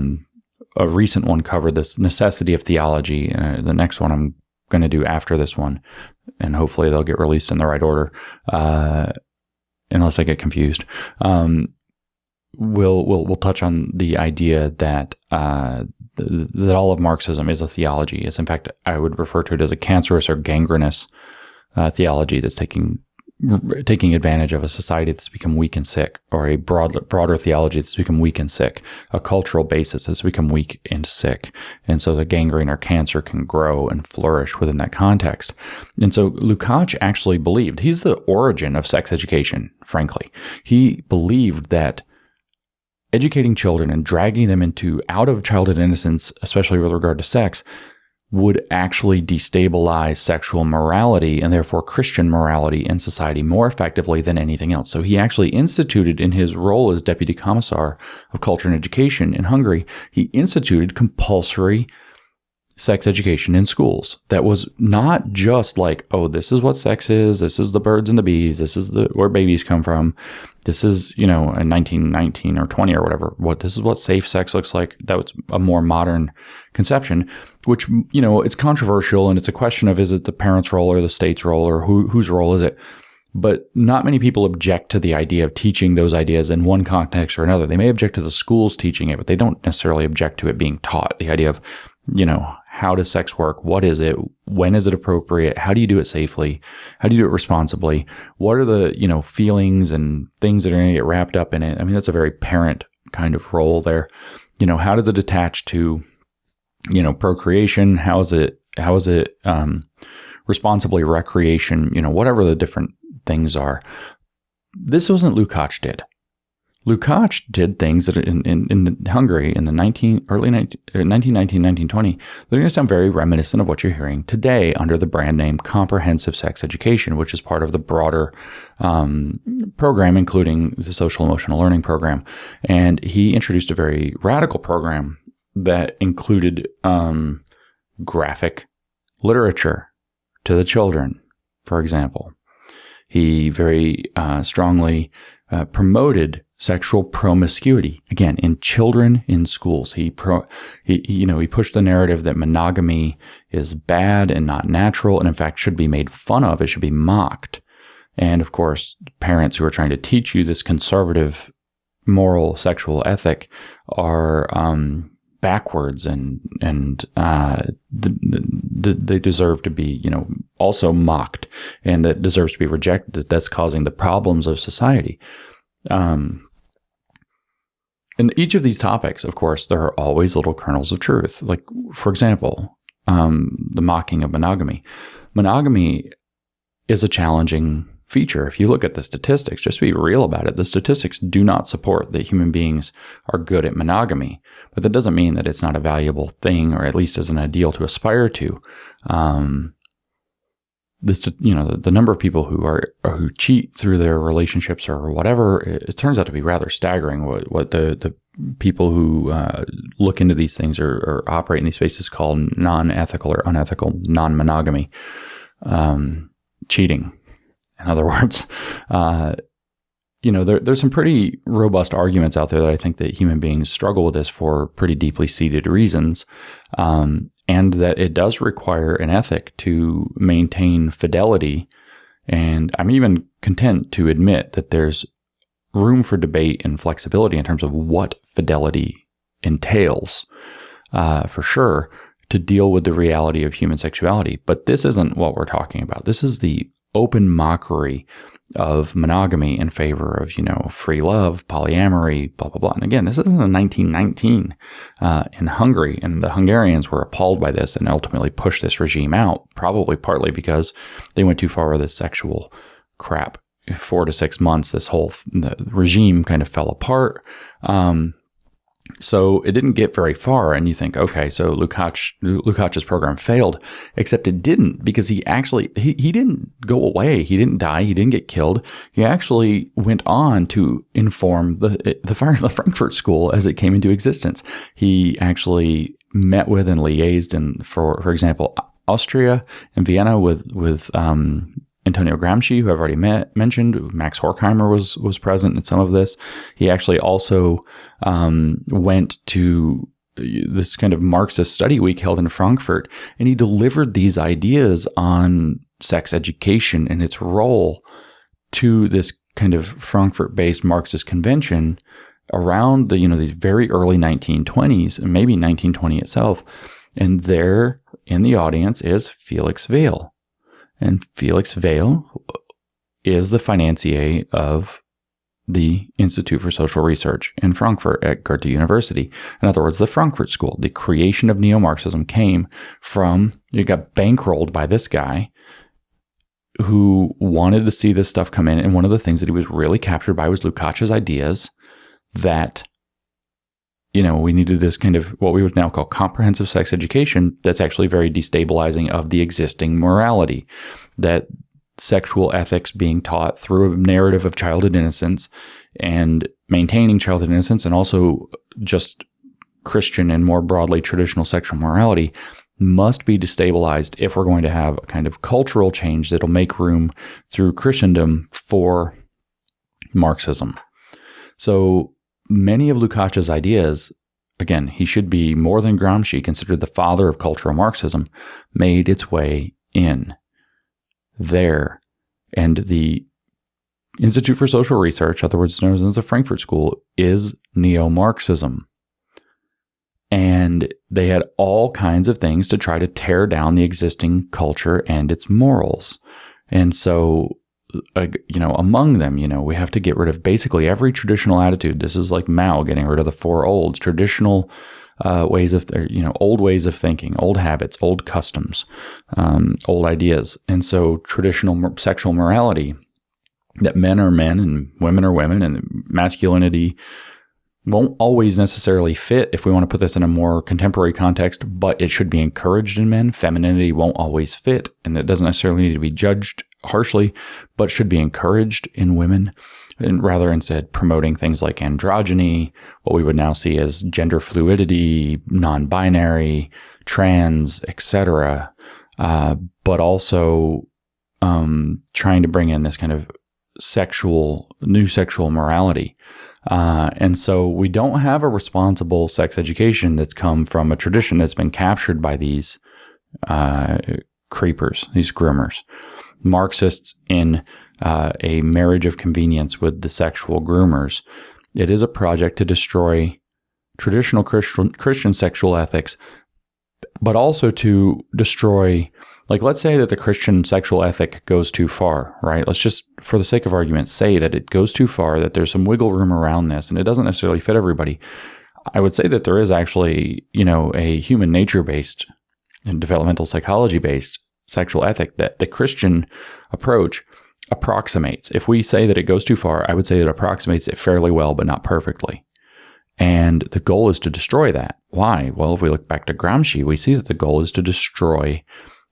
recent one covered this necessity of theology, and the next one I'm going to do after this one, and hopefully they'll get released in the right order, unless I get confused. We'll touch on the idea that that all of Marxism is a theology. It's, in fact, I would refer to it as a cancerous or gangrenous theology that's taking advantage of a society that's become weak and sick, or a broader theology that's become weak and sick, a cultural basis that's become weak and sick. And so the gangrene or cancer can grow and flourish within that context. And so Lukács actually believed, he's the origin of sex education, frankly. He believed that educating children and dragging them out of childhood innocence, especially with regard to sex, would actually destabilize sexual morality and therefore Christian morality in society more effectively than anything else. So he actually instituted, in his role as Deputy Commissar of Culture and Education in Hungary, he instituted compulsory sex education in schools that was not just like, oh, this is what sex is, this is the birds and the bees, this is where babies come from, this is, in 1919 or 20 or whatever, this is what safe sex looks like. That was a more modern conception, which, it's controversial, and it's a question of, is it the parent's role or the state's role, or whose role is it? But not many people object to the idea of teaching those ideas in one context or another. They may object to the schools teaching it, but they don't necessarily object to it being taught. The idea of, how does sex work? What is it? When is it appropriate? How do you do it safely? How do you do it responsibly? What are the, feelings and things that are going to get wrapped up in it? I mean, that's a very parent kind of role there. How does it attach to, procreation? How is it responsibly recreation? Whatever the different things are. This wasn't Lukács did. Lukács did things that in Hungary in the 1919, 1920, they're going to sound very reminiscent of what you're hearing today under the brand name Comprehensive Sex Education, which is part of the broader program, including the Social Emotional Learning Program. And he introduced a very radical program that included graphic literature to the children, for example. He very strongly promoted sexual promiscuity, again, in children in schools. He pushed the narrative that monogamy is bad and not natural, and in fact should be made fun of. It should be mocked. And of course, parents who are trying to teach you this conservative moral sexual ethic are backwards, and they deserve to be, also mocked, and that deserves to be rejected. That's causing the problems of society. In each of these topics, of course, there are always little kernels of truth. Like, for example, the mocking of monogamy. Monogamy is a challenging feature. If you look at the statistics, just to be real about it, the statistics do not support that human beings are good at monogamy. But that doesn't mean that it's not a valuable thing, or at least as an ideal to aspire to. The number of people who cheat through their relationships or whatever, it turns out to be rather staggering. What the people who look into these things or operate in these spaces call non-ethical or unethical non-monogamy, cheating. In other words, there's some pretty robust arguments out there that I think that human beings struggle with this for pretty deeply seated reasons. And that it does require an ethic to maintain fidelity. And I'm even content to admit that there's room for debate and flexibility in terms of what fidelity entails, for sure, to deal with the reality of human sexuality. But this isn't what we're talking about. This is the open mockery of monogamy in favor of, free love, polyamory, blah, blah, blah. And again, this is in 1919 in Hungary, and the Hungarians were appalled by this and ultimately pushed this regime out, probably partly because they went too far with this sexual crap. 4 to 6 months, the regime kind of fell apart. So it didn't get very far, and you think, okay, so Lukács's program failed, except it didn't, because he didn't go away. He didn't die. He didn't get killed. He actually went on to inform the Frankfurt School as it came into existence. He actually met with and liaised, and for example, Austria and Vienna with Antonio Gramsci, who I've already mentioned. Max Horkheimer was present in some of this. He actually also went to this kind of Marxist study week held in Frankfurt, and he delivered these ideas on sex education and its role to this kind of Frankfurt-based Marxist convention around these very early 1920s, and maybe 1920 itself. And there in the audience is Felix Weil. And Felix Weil is the financier of the Institute for Social Research in Frankfurt at Goethe University. In other words, the Frankfurt School. The creation of neo-Marxism came from, it got bankrolled by this guy who wanted to see this stuff come in. And one of the things that he was really captured by was Lukács's ideas that, we needed this kind of what we would now call comprehensive sex education that's actually very destabilizing of the existing morality, that sexual ethics being taught through a narrative of childhood innocence and maintaining childhood innocence, and also just Christian and more broadly traditional sexual morality, must be destabilized if we're going to have a kind of cultural change that'll make room through Christendom for Marxism. So many of Lukács's ideas, again, he should be more than Gramsci, considered the father of cultural Marxism, made its way in there. And the Institute for Social Research, otherwise known as the Frankfurt School, is neo-Marxism. And they had all kinds of things to try to tear down the existing culture and its morals. And so, among them, we have to get rid of basically every traditional attitude. This is like Mao getting rid of the four olds, traditional ways of, old ways of thinking, old habits, old customs, old ideas. And so traditional sexual morality, that men are men and women are women, and masculinity won't always necessarily fit if we want to put this in a more contemporary context, but it should be encouraged in men. Femininity won't always fit, and it doesn't necessarily need to be judged harshly, but should be encouraged in women, and rather instead promoting things like androgyny, what we would now see as gender fluidity, non-binary, trans, etc., but also trying to bring in this kind of new sexual morality. And so we don't have a responsible sex education that's come from a tradition that's been captured by these creepers, these groomers. Marxists in a marriage of convenience with the sexual groomers. It is a project to destroy traditional Christian sexual ethics, but also to destroy, let's say that the Christian sexual ethic goes too far, right? Let's just, for the sake of argument, say that it goes too far, that there's some wiggle room around this, and it doesn't necessarily fit everybody. I would say that there is actually, a human nature-based and developmental psychology-based sexual ethic that the Christian approach approximates. If we say that it goes too far, I would say it approximates it fairly well, but not perfectly. And the goal is to destroy that. Why? Well, if we look back to Gramsci, we see that the goal is to destroy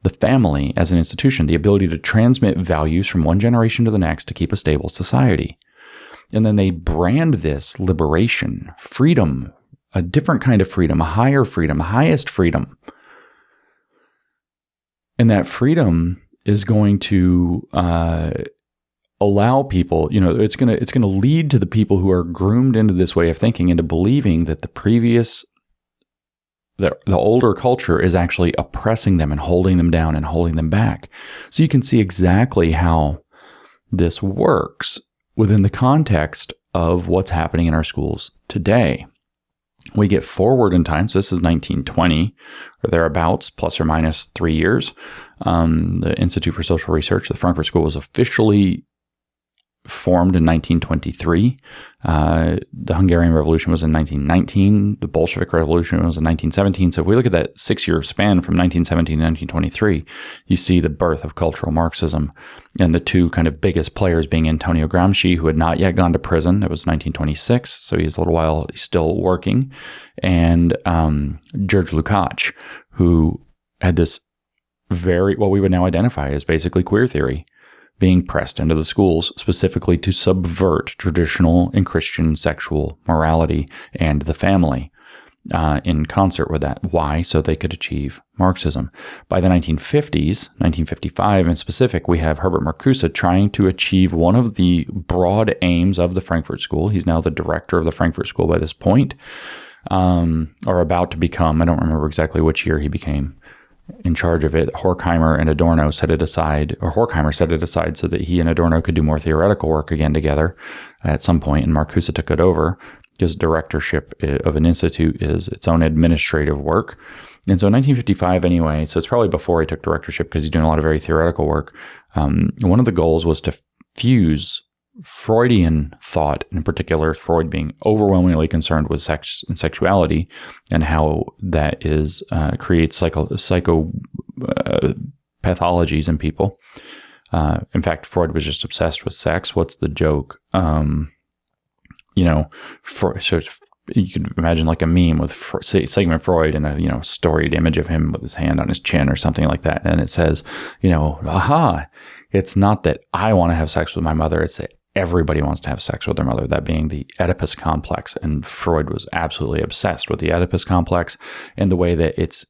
the family as an institution, the ability to transmit values from one generation to the next to keep a stable society. And then they brand this liberation, freedom, a different kind of freedom, a higher freedom, highest freedom. And that freedom is going to allow people, it's going to lead to the people who are groomed into this way of thinking, into believing that the older culture is actually oppressing them and holding them down and holding them back. So you can see exactly how this works within the context of what's happening in our schools today. We get forward in time. So this is 1920 or thereabouts, plus or minus 3 years. The Institute for Social Research, the Frankfurt School, was officially formed in 1923. The Hungarian Revolution was in 1919. The Bolshevik Revolution was in 1917. So if we look at that 6-year span from 1917 to 1923, you see the birth of cultural Marxism, and the two kind of biggest players being Antonio Gramsci, who had not yet gone to prison. It was 1926, so he's a little while still working, and George Lukács, who had this what we would now identify as basically queer theory being pressed into the schools, specifically to subvert traditional and Christian sexual morality and the family in concert with that. Why? So they could achieve Marxism. By the 1950s, 1955 in specific, we have Herbert Marcuse trying to achieve one of the broad aims of the Frankfurt School. He's now the director of the Frankfurt School by this point, or about to become. I don't remember exactly which year he became in charge of it. Horkheimer and Adorno set it aside, or Horkheimer set it aside so that he and Adorno could do more theoretical work again together at some point, and Marcuse took it over, because directorship of an institute is its own administrative work. And so in 1955 anyway, so it's probably before he took directorship because he's doing a lot of very theoretical work, one of the goals was to fuse Freudian thought, in particular Freud being overwhelmingly concerned with sex and sexuality and how that is creates psycho pathologies in people. In fact, Freud was just obsessed with sex. What's the joke? So you could imagine like a meme with Sigmund Freud and a storied image of him with his hand on his chin or something like that, and it says, aha, it's not that I want to have sex with my mother, it's that everybody wants to have sex with their mother, that being the Oedipus Complex. And Freud was absolutely obsessed with the Oedipus Complex and the way that it's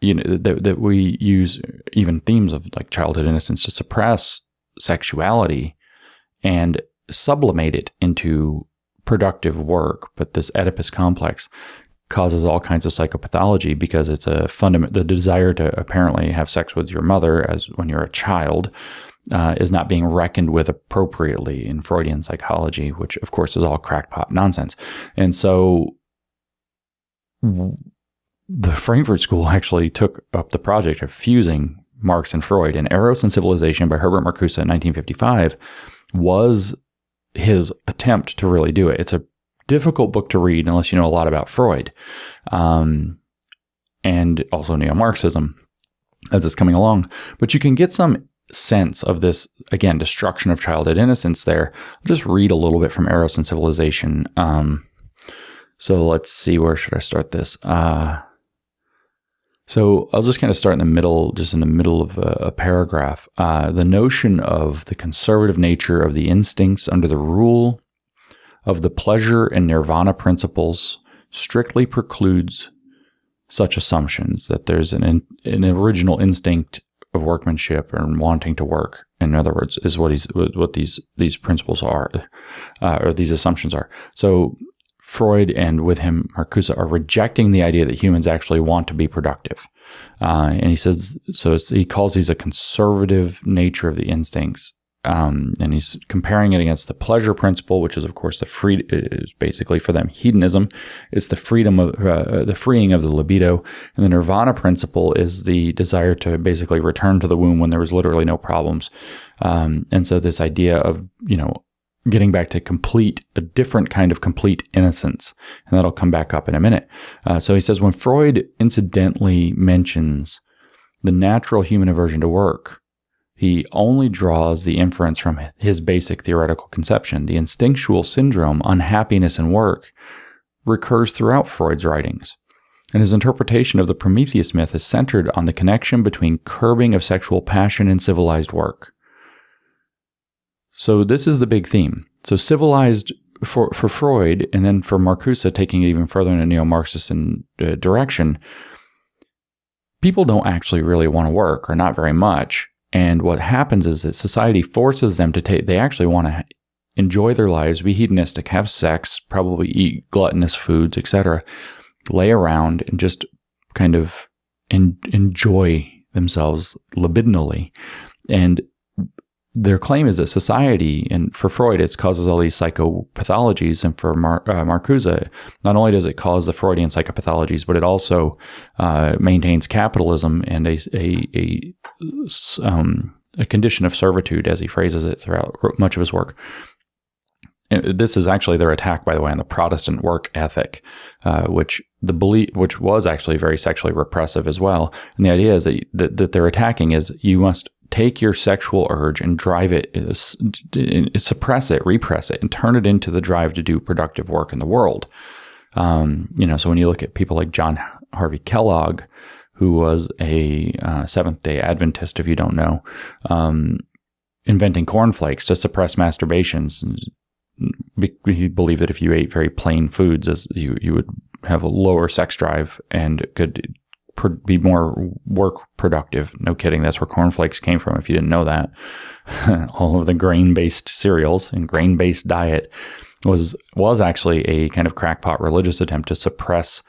that we use even themes of like childhood innocence to suppress sexuality and sublimate it into productive work. But this Oedipus complex causes all kinds of psychopathology because it's the desire to apparently have sex with your mother as when you're a child is not being reckoned with appropriately in Freudian psychology, which of course is all crackpot nonsense. And so the Frankfurt School actually took up the project of fusing Marx and Freud, and Eros and Civilization by Herbert Marcuse in 1955 was his attempt to really do it. It's a difficult book to read unless you know a lot about Freud, and also neo-Marxism as it's coming along. But you can get some sense of this, again, destruction of childhood innocence there. I'll just read a little bit from Eros and Civilization. So let's see, where should I start this? So I'll just kind of start in the middle, just in the middle of a paragraph. The notion of the conservative nature of the instincts under the rule of the pleasure and nirvana principles strictly precludes such assumptions that there's an original instinct of workmanship and wanting to work. In other words, is what these principles are, or these assumptions are. So Freud and with him Marcuse are rejecting the idea that humans actually want to be productive, and he says so. He calls these a conservative nature of the instincts, and he's comparing it against the pleasure principle, which is of course is basically for them hedonism. It's the freedom of the freeing of the libido, and the nirvana principle is the desire to basically return to the womb when there was literally no problems, and so this idea of getting back to a different kind of complete innocence. And that'll come back up in a minute. So he says, when Freud incidentally mentions the natural human aversion to work, he only draws the inference from his basic theoretical conception. The instinctual syndrome, unhappiness in work, recurs throughout Freud's writings. And his interpretation of the Prometheus myth is centered on the connection between curbing of sexual passion and civilized work. So this is the big theme. So civilized for Freud, and then for Marcuse taking it even further in a neo-Marxist direction, people don't actually really want to work, or not very much. And what happens is that society forces them to they actually want to enjoy their lives, be hedonistic, have sex, probably eat gluttonous foods, etc., lay around and just kind of enjoy themselves libidinally. And their claim is that society, and for Freud, it causes all these psychopathologies, and for Marcuse, not only does it cause the Freudian psychopathologies, but it also maintains capitalism and a condition of servitude, as he phrases it throughout much of his work. And this is actually their attack, by the way, on the Protestant work ethic, which was actually very sexually repressive as well. And the idea is that they're attacking is you must take your sexual urge and drive it, suppress it, repress it, and turn it into the drive to do productive work in the world. So when you look at people like John Harvey Kellogg, who was a Seventh-day Adventist, if you don't know, inventing cornflakes to suppress masturbations. He believed that if you ate very plain foods, as you would have a lower sex drive and could be more work productive. No kidding. That's where cornflakes came from, if you didn't know that. All of the grain-based cereals and grain-based diet was actually a kind of crackpot religious attempt to suppress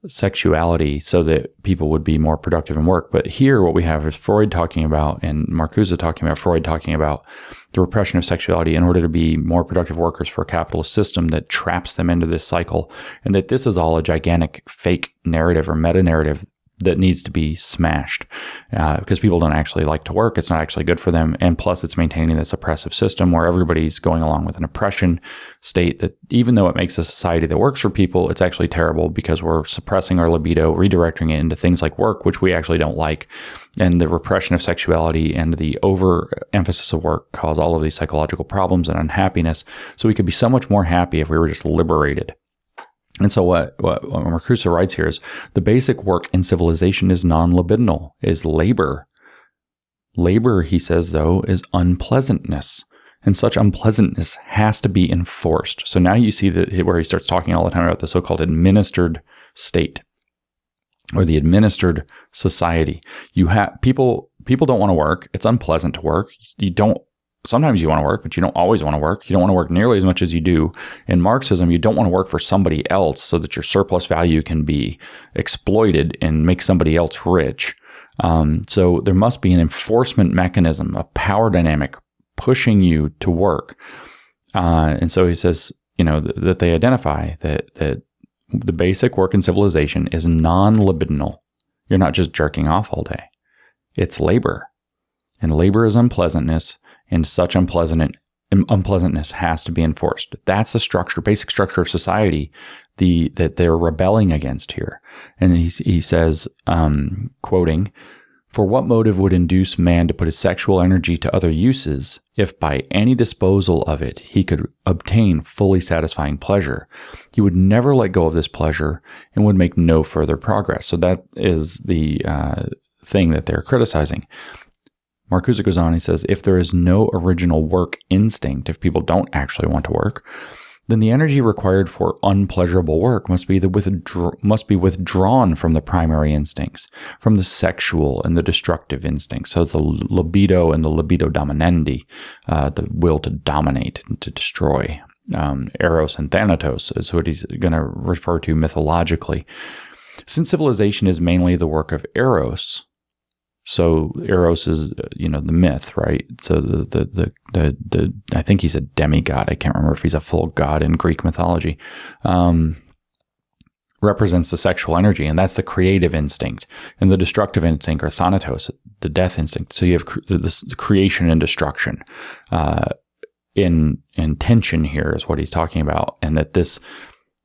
sexuality so that people would be more productive in work. But here what we have is Freud talking about, and Marcuse talking about, Freud talking about the repression of sexuality in order to be more productive workers for a capitalist system that traps them into this cycle, and that this is all a gigantic fake narrative or meta-narrative that needs to be smashed because people don't actually like to work. It's not actually good for them. And plus it's maintaining this oppressive system where everybody's going along with an oppression state that even though it makes a society that works for people, it's actually terrible because we're suppressing our libido, redirecting it into things like work, which we actually don't like. And the repression of sexuality and the overemphasis of work cause all of these psychological problems and unhappiness. So we could be so much more happy if we were just liberated. And so what Marcuse writes here is the basic work in civilization is non-libidinal, is labor. Labor, he says, though, is unpleasantness. And such unpleasantness has to be enforced. So now you see that where he starts talking all the time about the so-called administered state. or the administered society. You have people don't want to work. It's unpleasant to work. Sometimes you want to work, but you don't always want to work. You don't want to work nearly as much as you do. In Marxism, you don't want to work for somebody else so that your surplus value can be exploited and make somebody else rich. So there must be an enforcement mechanism, a power dynamic pushing you to work. And so he says, that they identify that the basic work in civilization is non-libidinal. You're not just jerking off all day. It's labor. And labor is unpleasantness, and such unpleasantness has to be enforced. That's the basic structure of society that they're rebelling against here. And he says, quoting, "For what motive would induce man to put his sexual energy to other uses if by any disposal of it he could obtain fully satisfying pleasure? He would never let go of this pleasure and would make no further progress." So that is the thing that they're criticizing. Marcuse goes on, he says, if there is no original work instinct, if people don't actually want to work, then the energy required for unpleasurable work must be withdrawn from the primary instincts, from the sexual and the destructive instincts. So the libido and the libido dominandi, the will to dominate and to destroy. Eros and Thanatos is what he's going to refer to mythologically. Since civilization is mainly the work of Eros, so Eros is, the myth, right? So the I think he's a demigod. I can't remember if he's a full god in Greek mythology. Represents the sexual energy, and that's the creative instinct. And the destructive instinct, or Thanatos, the death instinct. So you have the creation and destruction in tension here is what he's talking about, and that this.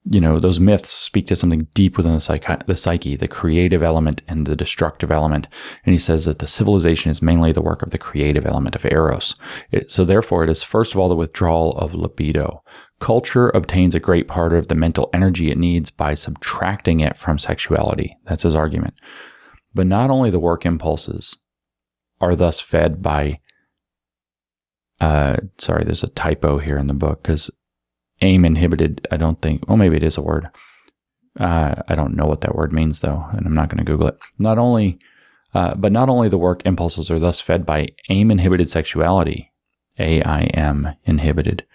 Those myths speak to something deep within the psyche, the creative element and the destructive element. And he says that the civilization is mainly the work of the creative element of Eros. So therefore, it is first of all the withdrawal of libido. Culture obtains a great part of the mental energy it needs by subtracting it from sexuality. That's his argument. But not only the work impulses are thus fed by... there's a typo here in the book, because aim inhibited, I don't think, well, maybe it is a word. I don't know what that word means, though, and I'm not going to Google it. Not only the work impulses are thus fed by aim inhibited sexuality, AIM inhibited.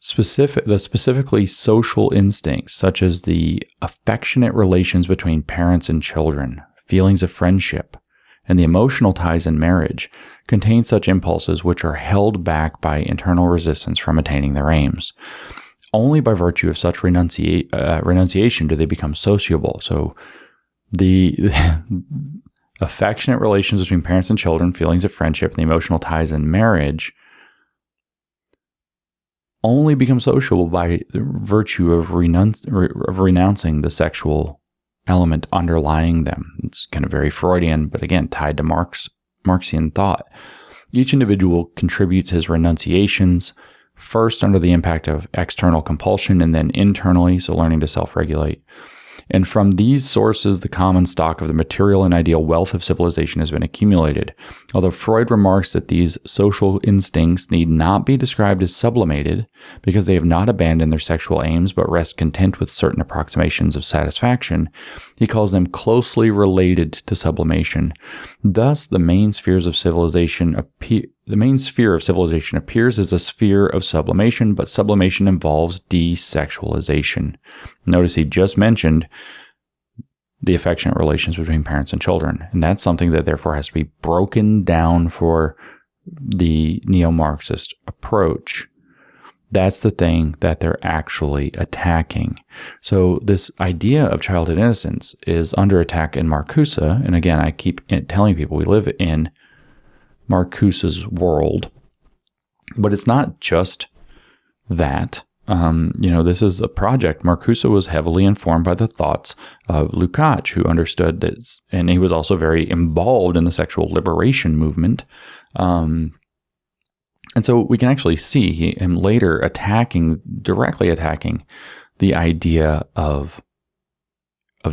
The specifically social instincts, such as the affectionate relations between parents and children, feelings of friendship, and the emotional ties in marriage, contain such impulses which are held back by internal resistance from attaining their aims. Only by virtue of such renunciation do they become sociable. So the affectionate relations between parents and children, feelings of friendship, and the emotional ties in marriage only become sociable by the virtue of renouncing the sexual element underlying them. It's kind of very Freudian, but again, tied to Marxian thought. Each individual contributes his renunciations, first under the impact of external compulsion and then internally, so learning to self-regulate. And from these sources, the common stock of the material and ideal wealth of civilization has been accumulated. Although Freud remarks that these social instincts need not be described as sublimated, because they have not abandoned their sexual aims but rest content with certain approximations of satisfaction, he calls them closely related to sublimation. Thus, the main sphere of civilization appears as a sphere of sublimation, but sublimation involves desexualization. Notice he just mentioned the affectionate relations between parents and children, and that's something that therefore has to be broken down for the neo-Marxist approach. That's the thing that they're actually attacking. So this idea of childhood innocence is under attack in Marcuse, and again, I keep telling people we live in Marcuse's world, but it's not just that. This is a project. Marcuse was heavily informed by the thoughts of Lukács, who understood that, and he was also very involved in the sexual liberation movement. And so we can actually see him later directly attacking the idea of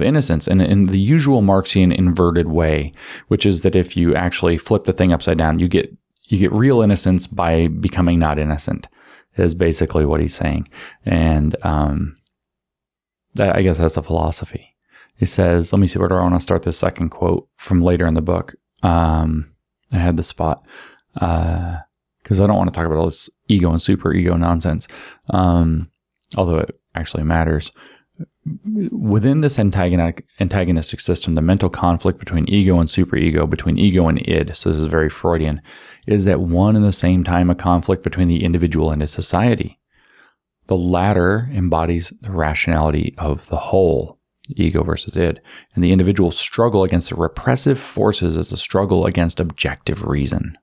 innocence in the usual Marxian inverted way, which is that if you actually flip the thing upside down, you get real innocence by becoming not innocent, is basically what he's saying. And that, I guess that's a philosophy. He says, let me see where do I want to start this second quote from later in the book. I had the spot because I don't want to talk about all this ego and superego nonsense, although it actually matters. Within this antagonistic system, the mental conflict between ego and superego, between ego and id, so this is very Freudian, is at one and the same time a conflict between the individual and his society. The latter embodies the rationality of the whole, ego versus id, and the individual's struggle against the repressive forces is a struggle against objective reason.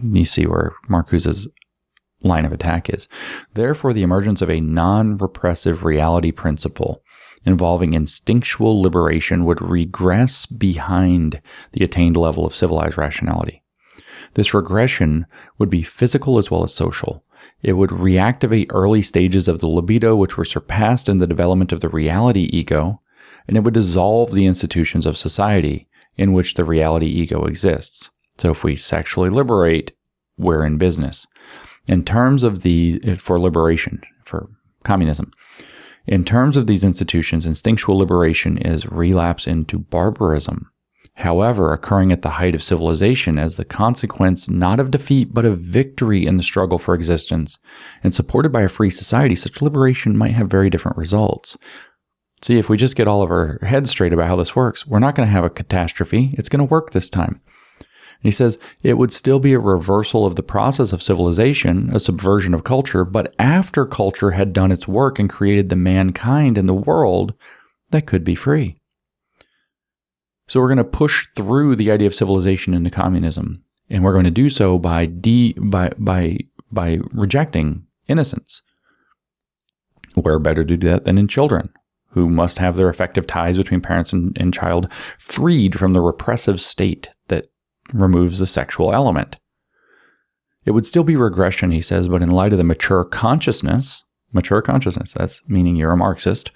You see where Marcuse's line of attack is. Therefore, the emergence of a non-repressive reality principle involving instinctual liberation would regress behind the attained level of civilized rationality. This regression would be physical as well as social. It would reactivate early stages of the libido which were surpassed in the development of the reality ego, and it would dissolve the institutions of society in which the reality ego exists. So if we sexually liberate, we're in business. In terms of for liberation, for communism, in terms of these institutions, instinctual liberation is relapse into barbarism. However, occurring at the height of civilization as the consequence not of defeat but of victory in the struggle for existence, and supported by a free society, such liberation might have very different results. See, if we just get all of our heads straight about how this works, we're not going to have a catastrophe. It's going to work this time. And he says it would still be a reversal of the process of civilization, a subversion of culture, but after culture had done its work and created the mankind in the world that could be free. So we're going to push through the idea of civilization into communism, and we're going to do so by rejecting innocence. Where better to do that than in children, who must have their effective ties between parents and child freed from the repressive state that removes the sexual element. It would still be regression, he says, but in light of the mature consciousness, that's meaning you're a Marxist,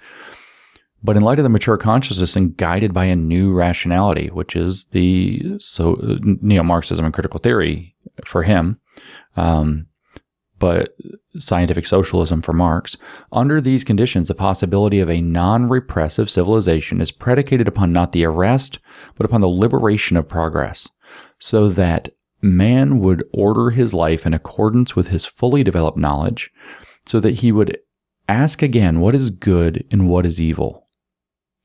but in light of the mature consciousness and guided by a new rationality, which is the neo-Marxism and critical theory for him, but scientific socialism for Marx, under these conditions, the possibility of a non-repressive civilization is predicated upon not the arrest, but upon the liberation of progress, so that man would order his life in accordance with his fully developed knowledge, so that he would ask again what is good and what is evil.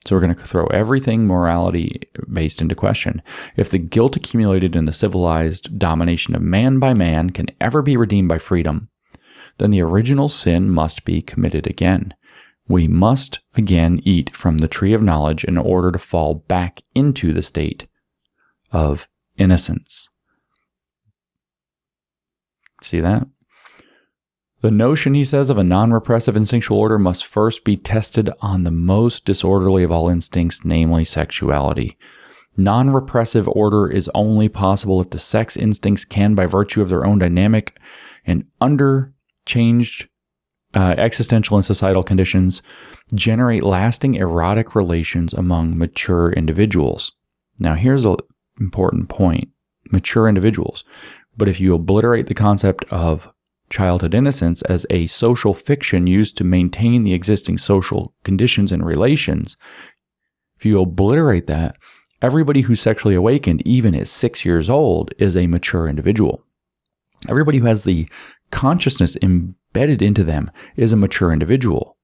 So we're going to throw everything morality-based into question. If the guilt accumulated in the civilized domination of man by man can ever be redeemed by freedom, then the original sin must be committed again. We must again eat from the tree of knowledge in order to fall back into the state of innocence. See that? The notion, he says, of a non-repressive instinctual order must first be tested on the most disorderly of all instincts, namely sexuality. Non-repressive order is only possible if the sex instincts can, by virtue of their own dynamic and under-changed existential and societal conditions, generate lasting erotic relations among mature individuals. Now, here's an important point. Mature individuals. But if you obliterate the concept of childhood innocence as a social fiction used to maintain the existing social conditions and relations, if you obliterate that, everybody who's sexually awakened, even at 6 years old, is a mature individual. Everybody who has the consciousness embedded into them is a mature individual.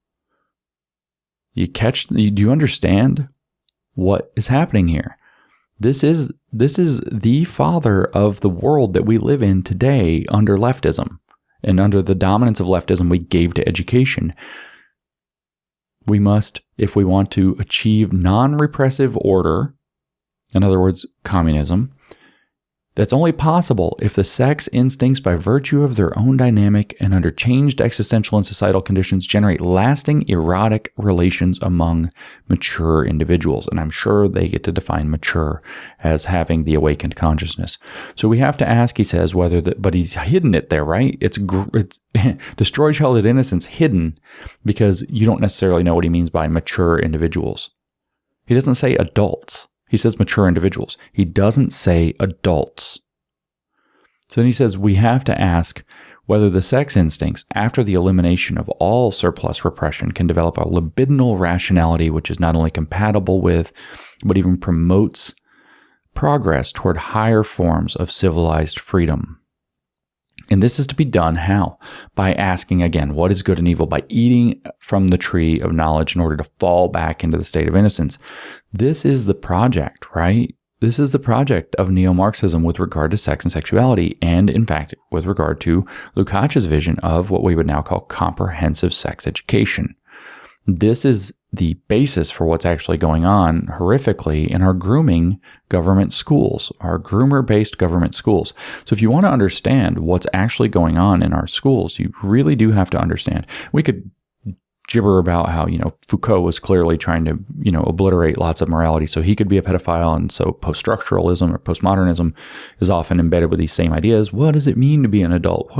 Do you understand what is happening here? This is the father of the world that we live in today under leftism. And under the dominance of leftism we gave to education. We must, if we want to achieve non-repressive order, in other words, communism, that's only possible if the sex instincts, by virtue of their own dynamic and under changed existential and societal conditions, generate lasting erotic relations among mature individuals. And I'm sure they get to define mature as having the awakened consciousness. So we have to ask, he says, but he's hidden it there, right? It's destroyed childhood innocence hidden because you don't necessarily know what he means by mature individuals. He doesn't say adults. He says mature individuals. He doesn't say adults. So then he says, we have to ask whether the sex instincts, after the elimination of all surplus repression, can develop a libidinal rationality which is not only compatible with, but even promotes progress toward higher forms of civilized freedom. And this is to be done how? By asking again, what is good and evil? By eating from the tree of knowledge in order to fall back into the state of innocence. This is the project, right? This is the project of neo-Marxism with regard to sex and sexuality, and in fact, with regard to Lukács's vision of what we would now call comprehensive sex education. This is the basis for what's actually going on horrifically in our grooming government schools, our groomer-based government schools. So if you want to understand what's actually going on in our schools, you really do have to understand. We could gibber about how, Foucault was clearly trying to, obliterate lots of morality so he could be a pedophile. And so post-structuralism or postmodernism is often embedded with these same ideas. What does it mean to be an adult?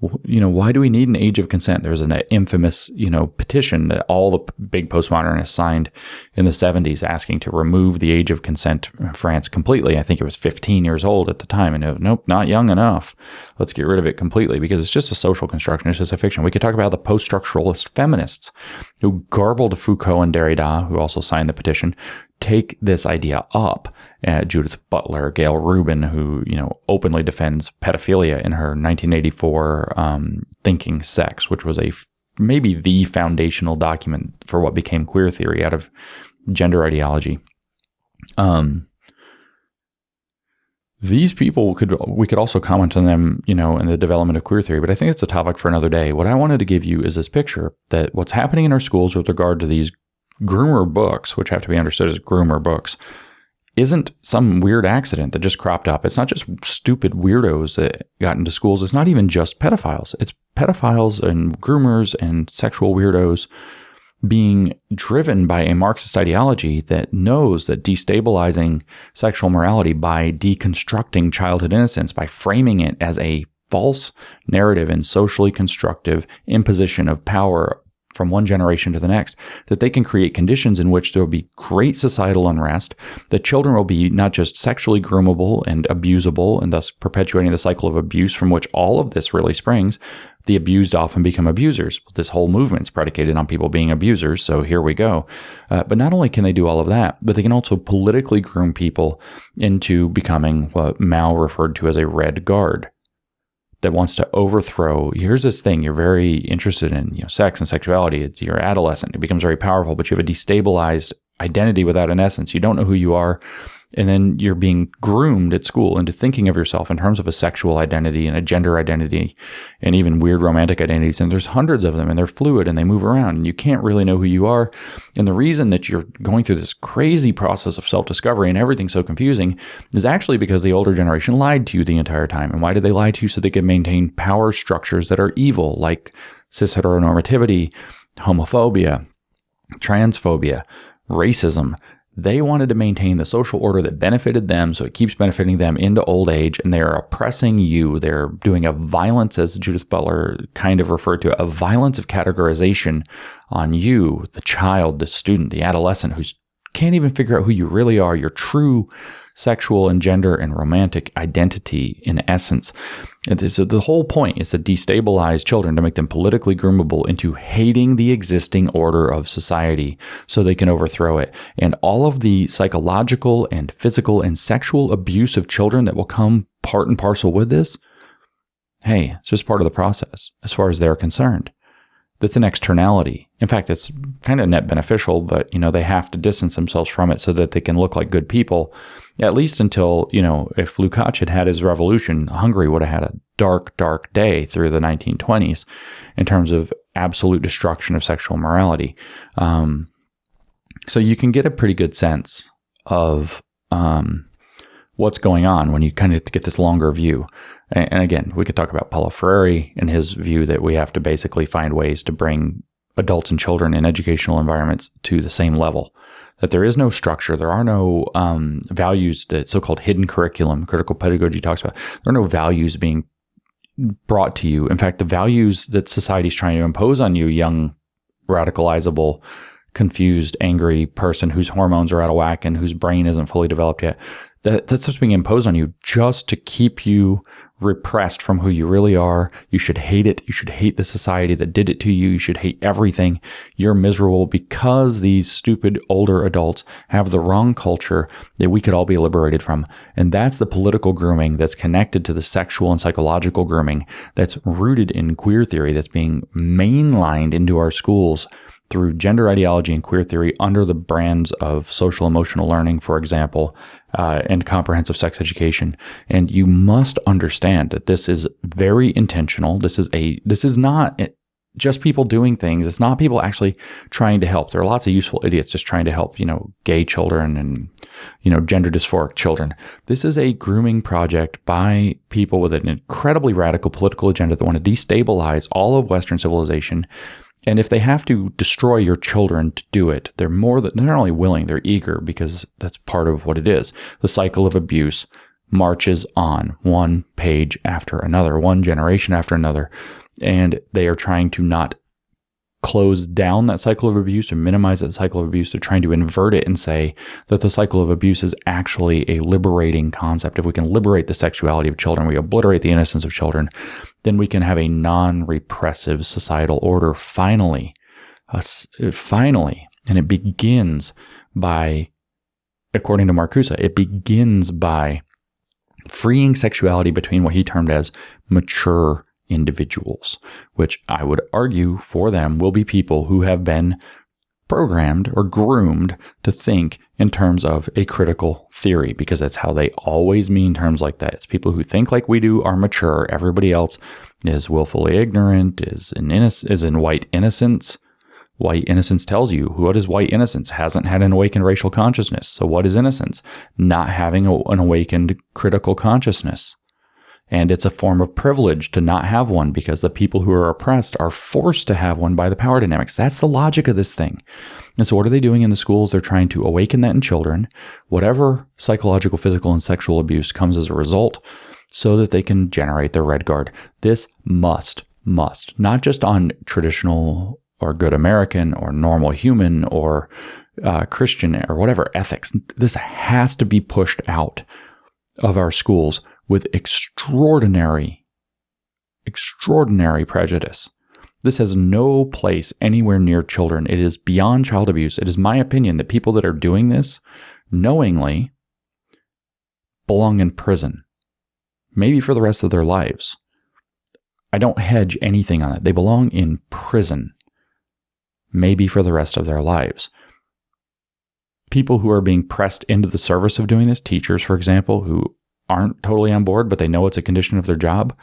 Why do we need an age of consent? There's an infamous, petition that all the big postmodernists signed in the 70s asking to remove the age of consent in France completely. I think it was 15 years old at the time. And nope, not young enough. Let's get rid of it completely because it's just a social construction. It's just a fiction. We could talk about the post-structuralist feminists who garbled Foucault and Derrida, who also signed the petition, take this idea up. Judith Butler, Gail Rubin, who openly defends pedophilia in her 1984 Thinking Sex, which was maybe the foundational document for what became queer theory out of gender ideology. These people we could also comment on them, in the development of queer theory, but I think it's a topic for another day. What I wanted to give you is this picture that what's happening in our schools with regard to these groomer books, which have to be understood as groomer books, isn't some weird accident that just cropped up. It's not just stupid weirdos that got into schools. It's not even just pedophiles. It's pedophiles and groomers and sexual weirdos being driven by a Marxist ideology that knows that destabilizing sexual morality by deconstructing childhood innocence, by framing it as a false narrative and socially constructive imposition of power from one generation to the next, that they can create conditions in which there will be great societal unrest, that children will be not just sexually groomable and abusable, and thus perpetuating the cycle of abuse from which all of this really springs. The abused often become abusers. This whole movement's predicated on people being abusers, so here we go. But not only can they do all of that, but they can also politically groom people into becoming what Mao referred to as a red guard that wants to overthrow. Here's this thing you're very interested in, sex and sexuality. You're adolescent. It becomes very powerful, but you have a destabilized identity without an essence. You don't know who you are. And then you're being groomed at school into thinking of yourself in terms of a sexual identity and a gender identity and even weird romantic identities. And there's hundreds of them and they're fluid and they move around and you can't really know who you are. And the reason that you're going through this crazy process of self-discovery and everything's so confusing is actually because the older generation lied to you the entire time. And why did they lie to you? So they could maintain power structures that are evil, like cis-heteronormativity, homophobia, transphobia, racism. They wanted to maintain the social order that benefited them, so it keeps benefiting them into old age, and they're oppressing you. They're doing a violence, as Judith Butler kind of referred to, a violence of categorization on you, the child, the student, the adolescent, who can't even figure out who you really are, your true sexual and gender and romantic identity in essence. And so the whole point is to destabilize children, to make them politically groomable into hating the existing order of society so they can overthrow it. And all of the psychological and physical and sexual abuse of children that will come part and parcel with this, hey, it's just part of the process as far as they're concerned. That's an externality. In fact, it's kind of net beneficial, but, they have to distance themselves from it so that they can look like good people, at least until, if Lukács had had his revolution, Hungary would have had a dark, dark day through the 1920s in terms of absolute destruction of sexual morality. So you can get a pretty good sense of what's going on when you kind of get this longer view. And again, we could talk about Paulo Freire and his view that we have to basically find ways to bring adults and children in educational environments to the same level, that there is no structure. There are no values, that so-called hidden curriculum, critical pedagogy talks about. There are no values being brought to you. In fact, the values that society is trying to impose on you, young, radicalizable, confused, angry person whose hormones are out of whack and whose brain isn't fully developed yet, that's what's being imposed on you just to keep you repressed from who you really are. You should hate it. You should hate the society that did it to you. You should hate everything. You're miserable because these stupid older adults have the wrong culture that we could all be liberated from. And that's the political grooming that's connected to the sexual and psychological grooming that's rooted in queer theory that's being mainlined into our schools through gender ideology and queer theory under the brands of social emotional learning, for example, and comprehensive sex education. And you must understand that this is very intentional. This is not just people doing things. It's not people actually trying to help. There are lots of useful idiots just trying to help, gay children and, gender dysphoric children. This is a grooming project by people with an incredibly radical political agenda that want to destabilize all of Western civilization. And if they have to destroy your children to do it, they're not only willing, they're eager, because that's part of what it is. The cycle of abuse marches on, one page after another, one generation after another. And they are trying to not close down that cycle of abuse or minimize that cycle of abuse. They're trying to invert it and say that the cycle of abuse is actually a liberating concept. If we can liberate the sexuality of children, we obliterate the innocence of children, then we can have a non-repressive societal order finally. And it begins by, according to Marcuse, it begins by freeing sexuality between what he termed as mature individuals, which I would argue for them will be people who have been programmed or groomed to think in terms of a critical theory, because that's how they always mean terms like that. It's people who think like we do, are mature. Everybody else is willfully ignorant, is in white innocence. White innocence tells you, what is white innocence? Hasn't had an awakened racial consciousness. So what is innocence? Not having an awakened critical consciousness. And it's a form of privilege to not have one, because the people who are oppressed are forced to have one by the power dynamics. That's the logic of this thing. And so what are they doing in the schools? They're trying to awaken that in children, whatever psychological, physical, and sexual abuse comes as a result, so that they can generate their red guard. This must, not just on traditional or good American or normal human or Christian or whatever ethics. This has to be pushed out of our schools with extraordinary prejudice. This has no place anywhere near children. It is beyond child abuse. It is my opinion that people that are doing this knowingly belong in prison, maybe for the rest of their lives. I don't hedge anything on it. They belong in prison, maybe for the rest of their lives. People who are being pressed into the service of doing this, teachers, for example, who aren't totally on board, but they know it's a condition of their job,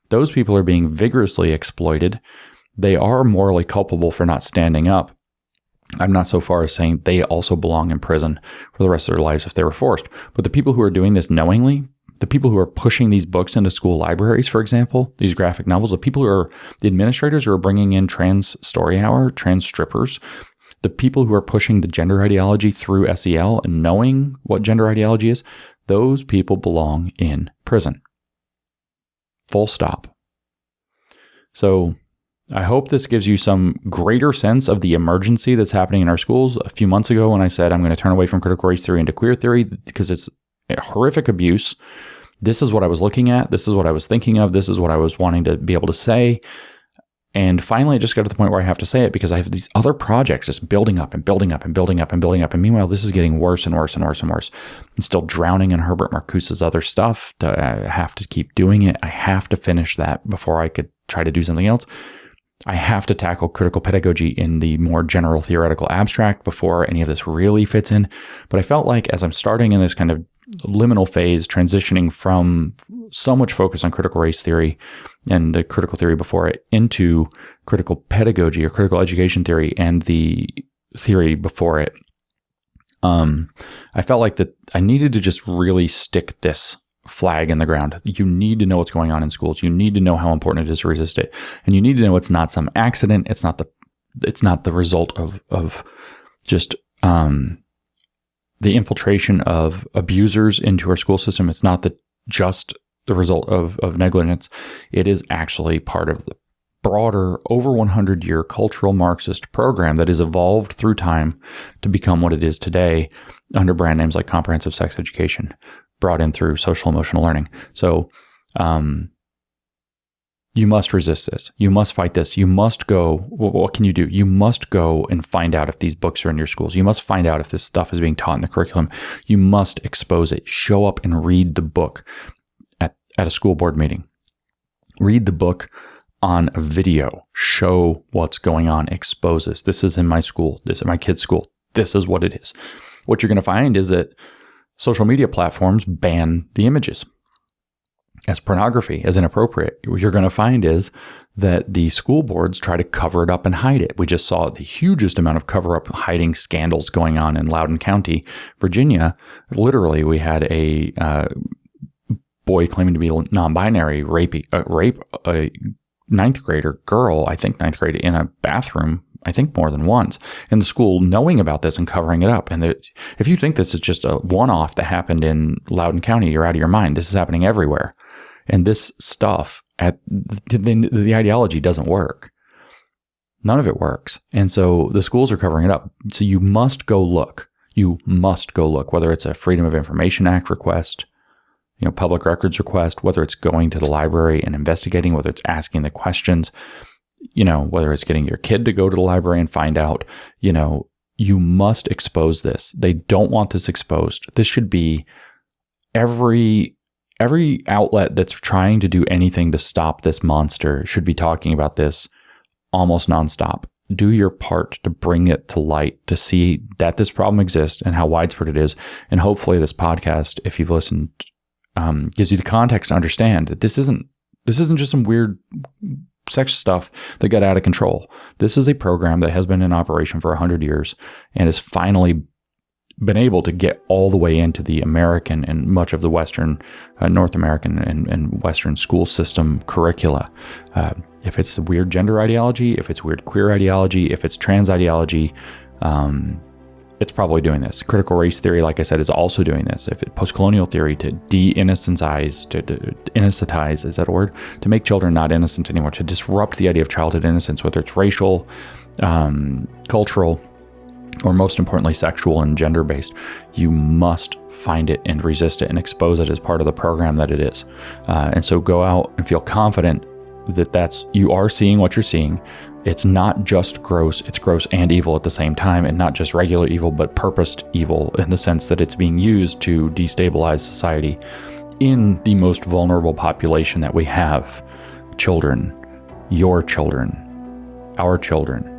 those people are being vigorously exploited. They are morally culpable for not standing up. I'm not so far as saying they also belong in prison for the rest of their lives if they were forced. But the people who are doing this knowingly, the people who are pushing these books into school libraries, for example, these graphic novels, the people who are the administrators who are bringing in trans story hour, trans strippers, the people who are pushing the gender ideology through SEL and knowing what gender ideology is, those people belong in prison. Full stop. So I hope this gives you some greater sense of the emergency that's happening in our schools. A few months ago when I said I'm going to turn away from critical race theory into queer theory because it's a horrific abuse, this is what I was looking at. This is what I was thinking of. This is what I was wanting to be able to say. And finally, I just got to the point where I have to say it because I have these other projects just building up and building up and building up and building up. And meanwhile, this is getting worse and worse and worse and worse. I'm still drowning in Herbert Marcuse's other stuff. I have to keep doing it. I have to finish that before I could try to do something else. I have to tackle critical pedagogy in the more general theoretical abstract before any of this really fits in. But I felt like as I'm starting in this kind of liminal phase, transitioning from so much focus on critical race theory and the critical theory before it into critical pedagogy or critical education theory and the theory before it, I felt like that I needed to just really stick this flag in the ground. You need to know what's going on in schools. You need to know how important it is to resist it. And you need to know it's not some accident. It's not the result of just the infiltration of abusers into our school system. It's not just the result of negligence. It is actually part of the broader, over 100-year cultural Marxist program that has evolved through time to become what it is today under brand names like comprehensive sex education, brought in through social emotional learning. So You must resist this. You must fight this. You must go. What can you do? You must go and find out if these books are in your schools. You must find out if this stuff is being taught in the curriculum. You must expose it. Show up and read the book at a school board meeting. Read the book on a video. Show what's going on. Expose this. This is in my school. This is in my kid's school. This is what it is. What you're going to find is that social media platforms ban the images as pornography, as inappropriate. What you're going to find is that the school boards try to cover it up and hide it. We just saw the hugest amount of cover-up hiding scandals going on in Loudoun County, Virginia. Literally, we had a boy claiming to be non-binary rape a ninth grader girl, I think ninth grade, in a bathroom, I think more than once, and the school knowing about this and covering it up. And if you think this is just a one-off that happened in Loudoun County, you're out of your mind. This is happening everywhere. And this stuff, the ideology doesn't work. None of it works. And so the schools are covering it up. So you must go look. You must go look, whether it's a Freedom of Information Act request, public records request, whether it's going to the library and investigating, whether it's asking the questions, whether it's getting your kid to go to the library and find out, you must expose this. They don't want this exposed. This should be every outlet that's trying to do anything to stop this monster should be talking about this almost nonstop. Do your part to bring it to light, to see that this problem exists and how widespread it is. And hopefully this podcast, if you've listened, gives you the context to understand that this isn't just some weird sex stuff that got out of control. This is a program that has been in operation for 100 years and has finally been able to get all the way into the American and much of the Western, North American and Western school system curricula. If it's the weird gender ideology, if it's weird queer ideology, if it's trans ideology, it's probably doing this. Critical race theory, like I said, is also doing this. If it's post-colonial theory, to de-innocentize, to innocentize, is that a word? To make children not innocent anymore, to disrupt the idea of childhood innocence, whether it's racial, cultural, or most importantly, sexual and gender-based, you must find it and resist it and expose it as part of the program that it is. And so go out and feel confident that you are seeing what you're seeing. It's not just gross, it's gross and evil at the same time, and not just regular evil, but purposed evil in the sense that it's being used to destabilize society in the most vulnerable population that we have. Children, your children, our children.